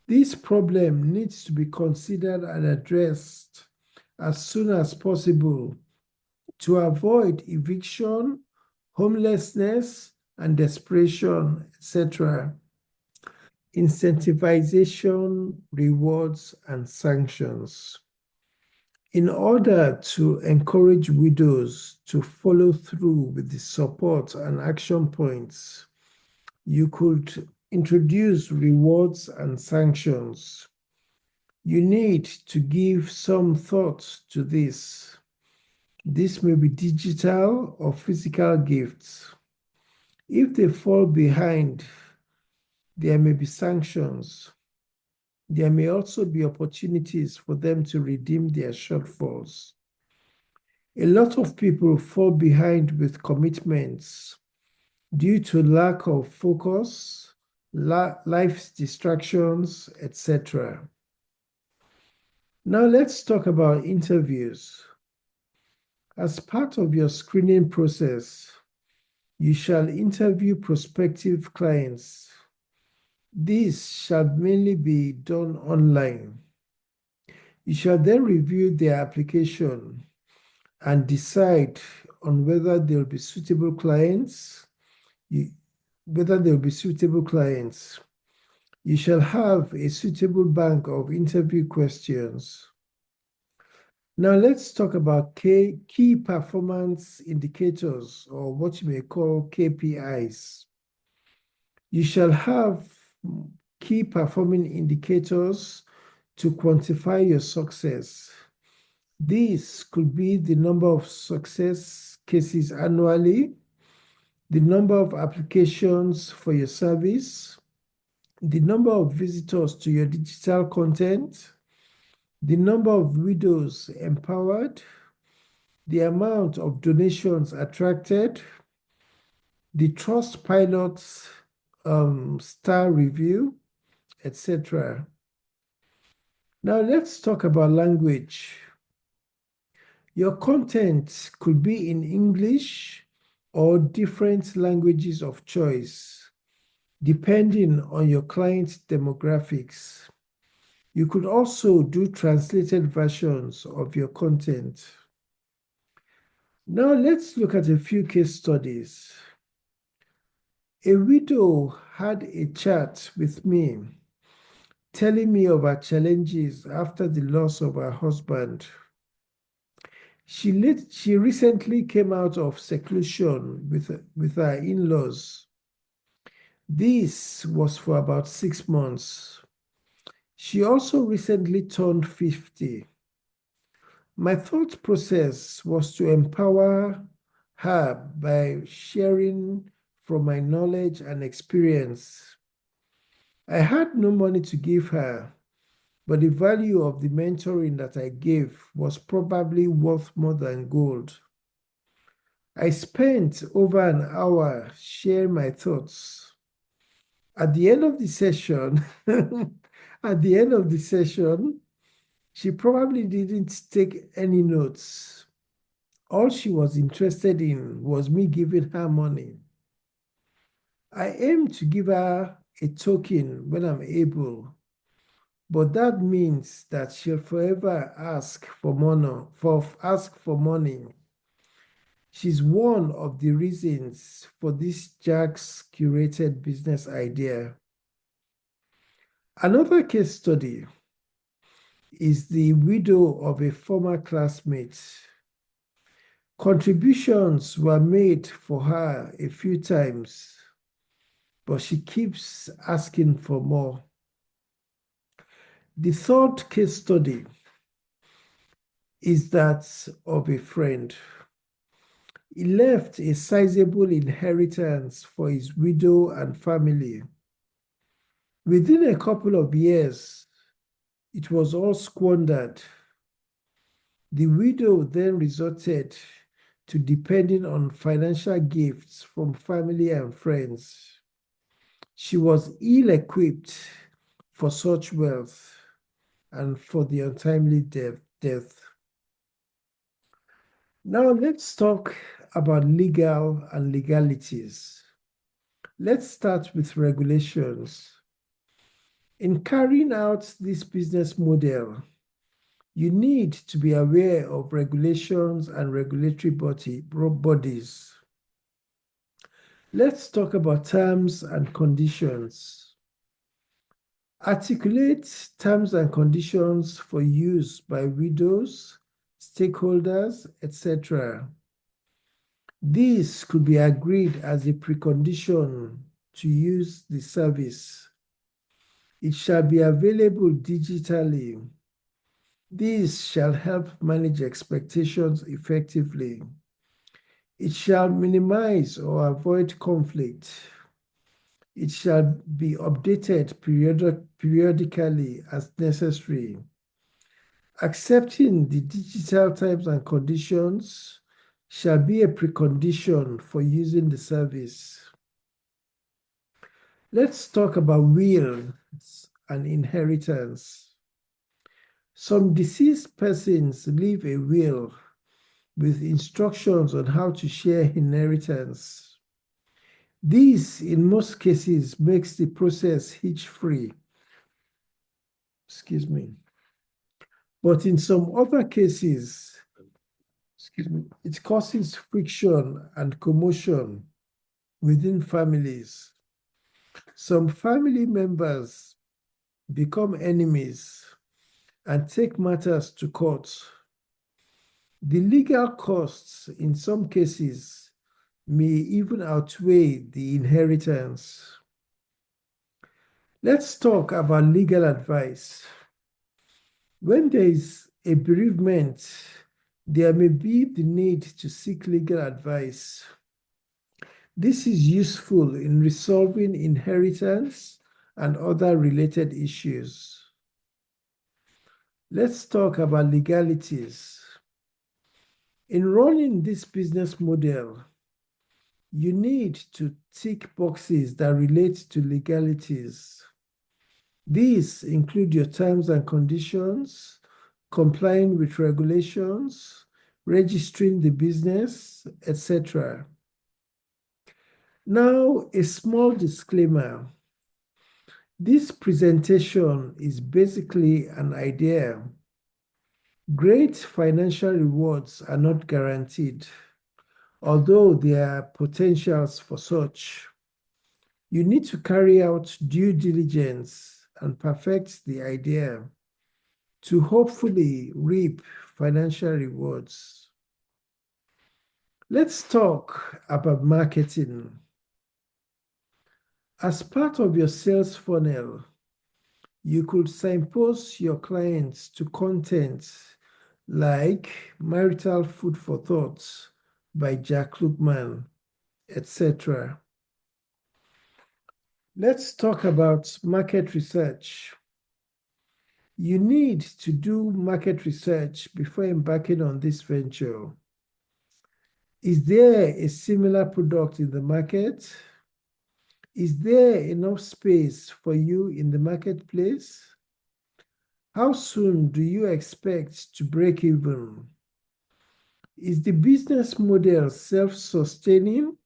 This problem needs to be considered and addressed as soon as possible to avoid eviction, homelessness, and desperation, etc. Incentivization, rewards, and sanctions. In order to encourage widows to follow through with the support and action points, you could introduce rewards and sanctions. You need to give some thought to this. This may be digital or physical gifts. If they fall behind, there may be sanctions. There may also be opportunities for them to redeem their shortfalls. A lot of people fall behind with commitments due to lack of focus, life's distractions, etc. Now let's talk about interviews. As part of your screening process, you shall interview prospective clients. This shall mainly be done online. You shall then review their application and decide on whether they'll be suitable clients. Whether they'll be suitable clients. You shall have a suitable bank of interview questions. Now let's talk about key performance indicators, or what you may call KPIs. You shall have key performing indicators to quantify your success. These could be the number of success cases annually, the number of applications for your service, the number of visitors to your digital content, the number of widows empowered, the amount of donations attracted, the Trust Pilot's star review, etc. Now let's talk about language. Your content could be in English or different languages of choice, depending on your client's demographics. You could also do translated versions of your content. Now let's look at a few case studies. A widow had a chat with me, telling me of her challenges after the loss of her husband. She recently came out of seclusion with her in-laws. This was for about 6 months. She also recently turned 50. My thought process was to empower her by sharing from my knowledge and experience. I had no money to give her, but the value of the mentoring that I gave was probably worth more than gold. I spent over an hour sharing my thoughts. At the end of the session, she probably didn't take any notes. All she was interested in was me giving her money. I aim to give her a token when I'm able, but that means that she'll forever ask for money. She's one of the reasons for this Jack's curated business idea. Another case study is the widow of a former classmate. Contributions were made for her a few times, but she keeps asking for more. The third case study is that of a friend. He left a sizable inheritance for his widow and family. Within a couple of years, it was all squandered. The widow then resorted to depending on financial gifts from family and friends. She was ill-equipped for such wealth and for the untimely death. Now let's talk about legal and legalities. Let's start with regulations. In carrying out this business model, you need to be aware of regulations and regulatory bodies. Let's talk about terms and conditions. Articulate terms and conditions for use by widows, stakeholders, etc. These could be agreed as a precondition to use the service. It shall be available digitally. These shall help manage expectations effectively. It shall minimize or avoid conflict. It shall be updated periodically as necessary. Accepting the digital terms and conditions shall be a precondition for using the service. Let's talk about wills and inheritance. Some deceased persons leave a will with instructions on how to share inheritance. This, in most cases, makes the process hitch-free. Excuse me. But in some other cases, it causes friction and commotion within families. Some family members become enemies and take matters to court. The legal costs in some cases may even outweigh the inheritance. Let's talk about legal advice. When there is a bereavement, there may be the need to seek legal advice. This is useful in resolving inheritance and other related issues. Let's talk about legalities. In running this business model, you need to tick boxes that relate to legalities. These include your terms and conditions, complying with regulations, registering the business, etc. Now, a small disclaimer. This presentation is basically an idea. Great financial rewards are not guaranteed, although there are potentials for such. You need to carry out due diligence and perfect the idea to hopefully reap financial rewards. Let's talk about marketing. As part of your sales funnel, you could signpost your clients to content like Marital Food for Thought by Jack Lookman, etc. Let's talk about market research. You need to do market research before embarking on this venture. Is there a similar product in the market? Is there enough space for you in the marketplace? How soon do you expect to break even? Is the business model self-sustaining?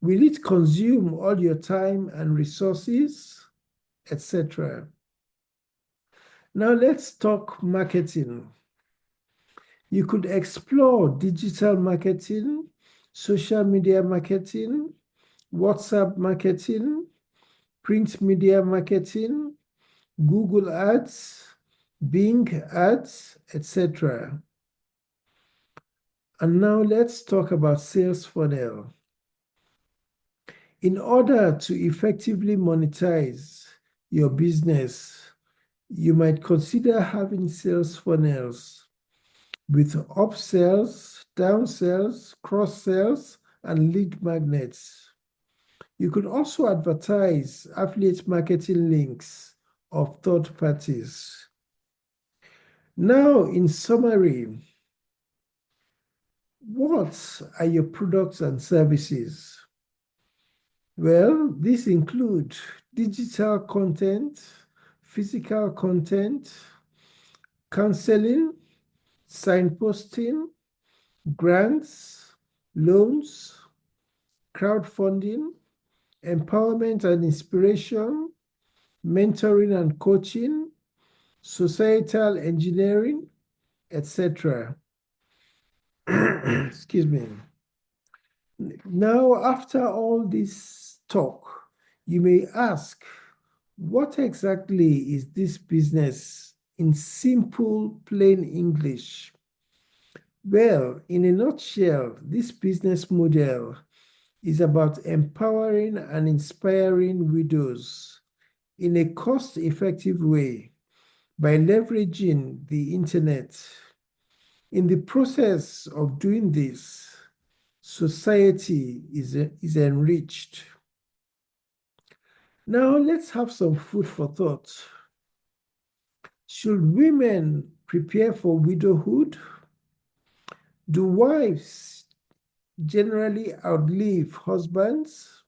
Will it consume all your time and resources, etc.? Now let's talk marketing. You could explore digital marketing, social media marketing, WhatsApp marketing, print media marketing, Google Ads, Bing Ads, etc. And now let's talk about sales funnel. In order to effectively monetize your business, you might consider having sales funnels with upsells, downsells, cross-sells, and lead magnets. You could also advertise affiliate marketing links of third parties. Now, in summary, what are your products and services? Well, these include digital content, physical content, counseling, signposting, grants, loans, crowdfunding, empowerment and inspiration, mentoring and coaching, societal engineering, etc. Excuse me. Now, after all this talk, you may ask, what exactly is this business in simple, plain English? Well, in a nutshell, this business model is about empowering and inspiring widows in a cost-effective way by leveraging the internet. In the process of doing this, society is enriched. Now, let's have some food for thought. Should women prepare for widowhood? Do wives generally outlive husbands?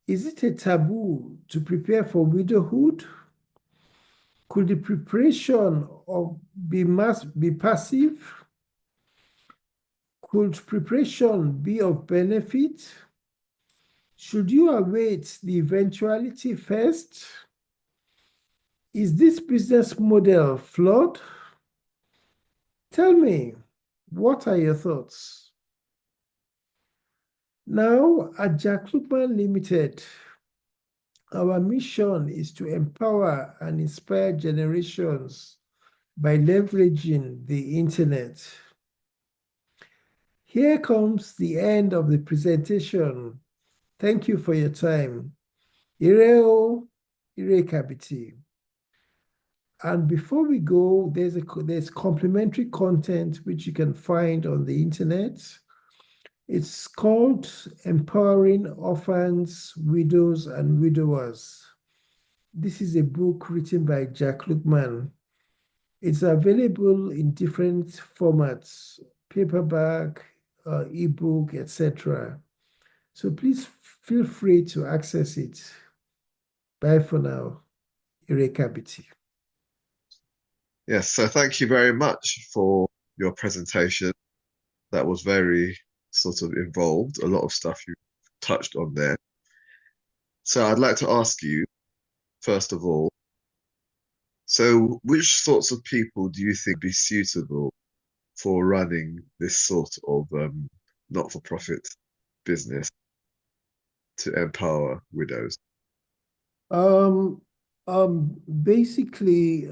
Is it a taboo to prepare for widowhood? Could the preparation be passive? Could preparation be of benefit? Should you await the eventuality first? Is this business model flawed? Tell me, what are your thoughts? Now, at Jack Lookman Limited, our mission is to empower and inspire generations by leveraging the internet. Here comes the end of the presentation. Thank you for your time. Ireo, Irekabiti. And before we go, there's complimentary content which you can find on the internet. It's called Empowering Orphans, Widows, and Widowers. This is a book written by Jack Lookman. It's available in different formats, paperback, ebook, etc. So please feel free to access it. Bye for now. Irekabiti. Yes, so thank you very much for your presentation. That was very sort of involved, a lot of stuff you touched on there. So I'd like to ask you, first of all, so which sorts of people do you think be suitable for running this sort of not-for-profit business to empower widows? Um, Basically,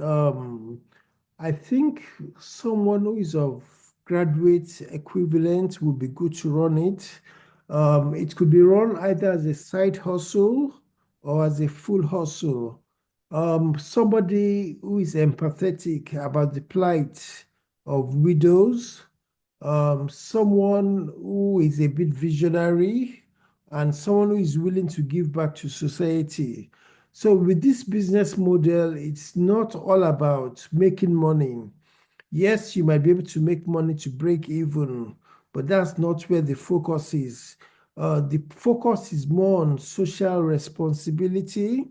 I think someone who is of graduate equivalent would be good to run it. It could be run either as a side hustle or as a full hustle. Somebody who is empathetic about the plight of widows, someone who is a bit visionary, and someone who is willing to give back to society. So with this business model, it's not all about making money. Yes, you might be able to make money to break even, but that's not where the focus is. The focus is more on social responsibility,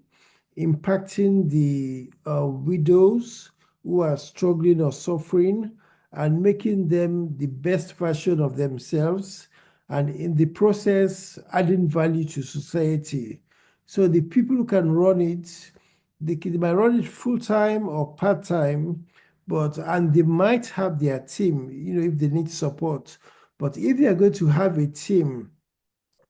impacting the widows who are struggling or suffering, and making them the best version of themselves, and in the process, adding value to society. So the people who can run it, they might run it full time or part time, and they might have their team, if they need support. But if they are going to have a team,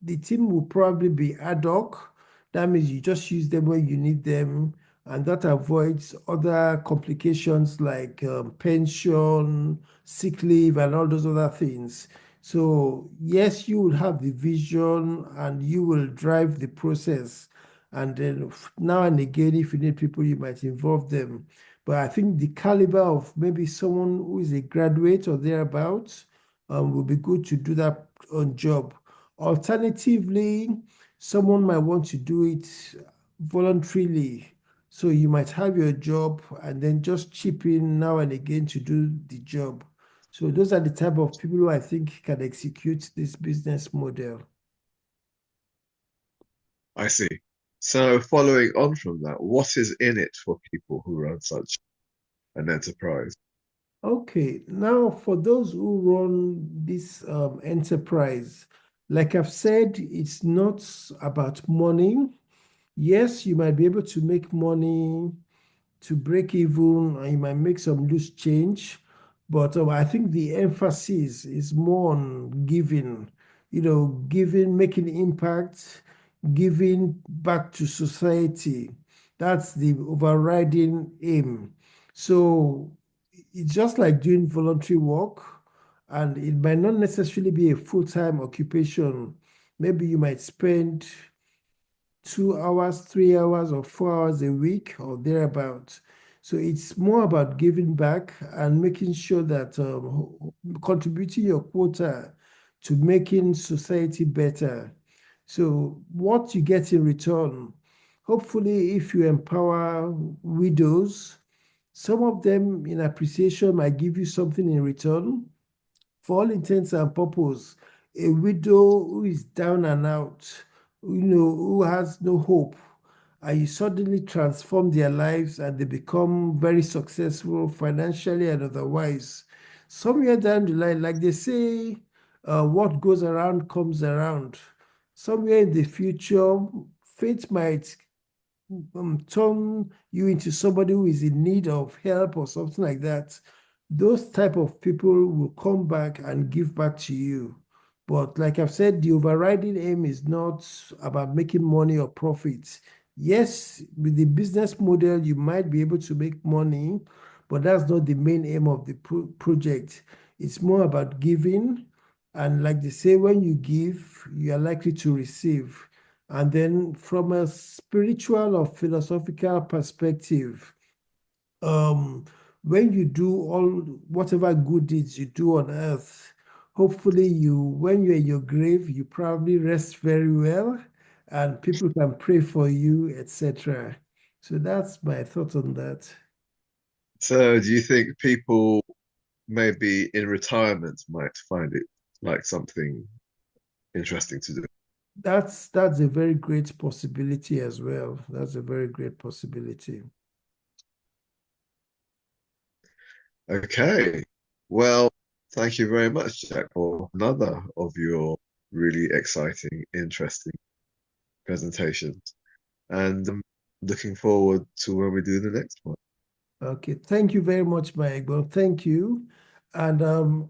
the team will probably be ad hoc. That means you just use them when you need them, and that avoids other complications like pension, sick leave, and all those other things. So, yes, you will have the vision and you will drive the process. And then now and again, if you need people, you might involve them. But I think the caliber of maybe someone who is a graduate or thereabouts will be good to do that on job. Alternatively, someone might want to do it voluntarily. So you might have your job and then just chip in now and again to do the job. So those are the type of people who I think can execute this business model. I see. So following on from that, what is in it for people who run such an enterprise? Okay, now for those who run this enterprise, like I've said, it's not about money. Yes, you might be able to make money to break even, and you might make some loose change. But I think the emphasis is more on giving, giving, making impact, giving back to society. That's the overriding aim. So it's just like doing voluntary work, and it might not necessarily be a full-time occupation. Maybe you might spend 2 hours, 3 hours, or 4 hours a week or thereabout. So it's more about giving back and making sure that contributing your quota to making society better. So what you get in return, hopefully, if you empower widows, some of them in appreciation might give you something in return. For all intents and purposes, a widow who is down and out, who has no hope, and you suddenly transform their lives and they become very successful financially and otherwise. Somewhere down the line, like they say, what goes around comes around. Somewhere in the future, fate might turn you into somebody who is in need of help or something like that. Those type of people will come back and give back to you. But like I've said, the overriding aim is not about making money or profits. Yes, with the business model, you might be able to make money, but that's not the main aim of the project. It's more about giving. And like they say, when you give, you are likely to receive. And then from a spiritual or philosophical perspective, um, when you do all whatever good deeds you do on earth, hopefully when you're in your grave, you probably rest very well and people can pray for you, etc. So that's my thought on that. So, do you think people maybe in retirement might find it like something interesting to do? That's a very great possibility as well. That's a very great possibility. Okay. Well, thank you very much, Jack, for another of your really exciting, interesting presentations. And looking forward to when we do the next one. Okay, thank you very much, Mike. Well, thank you. And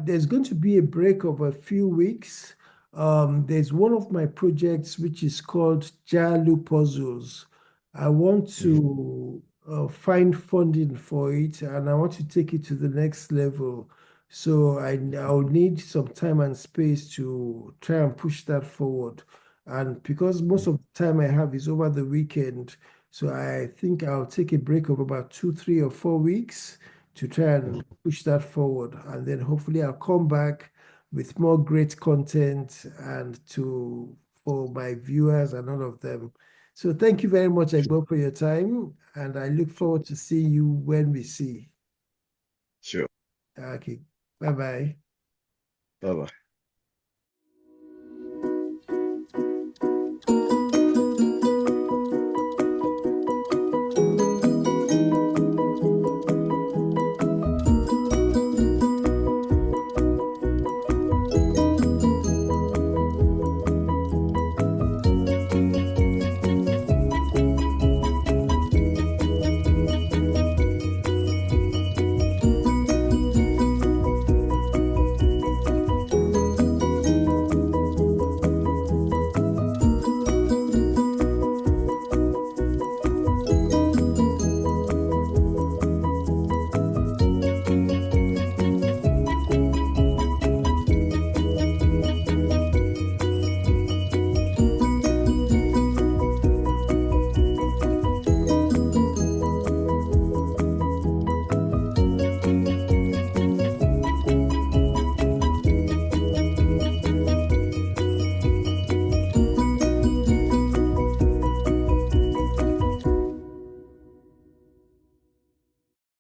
there's going to be a break of a few weeks. There's one of my projects which is called Jalu Puzzles. I want Mhm. to find funding for it and I want to take it to the next level. So I'll need some time and space to try and push that forward. And because most of the time I have is over the weekend, so I think I'll take a break of about 2, 3, or 4 weeks to try and push that forward. And then hopefully I'll come back with more great content and for my viewers and all of them. So thank you very much, Egbo, for your time. And I look forward to seeing you when we see. Sure. Okay. Bye-bye. Bye bye.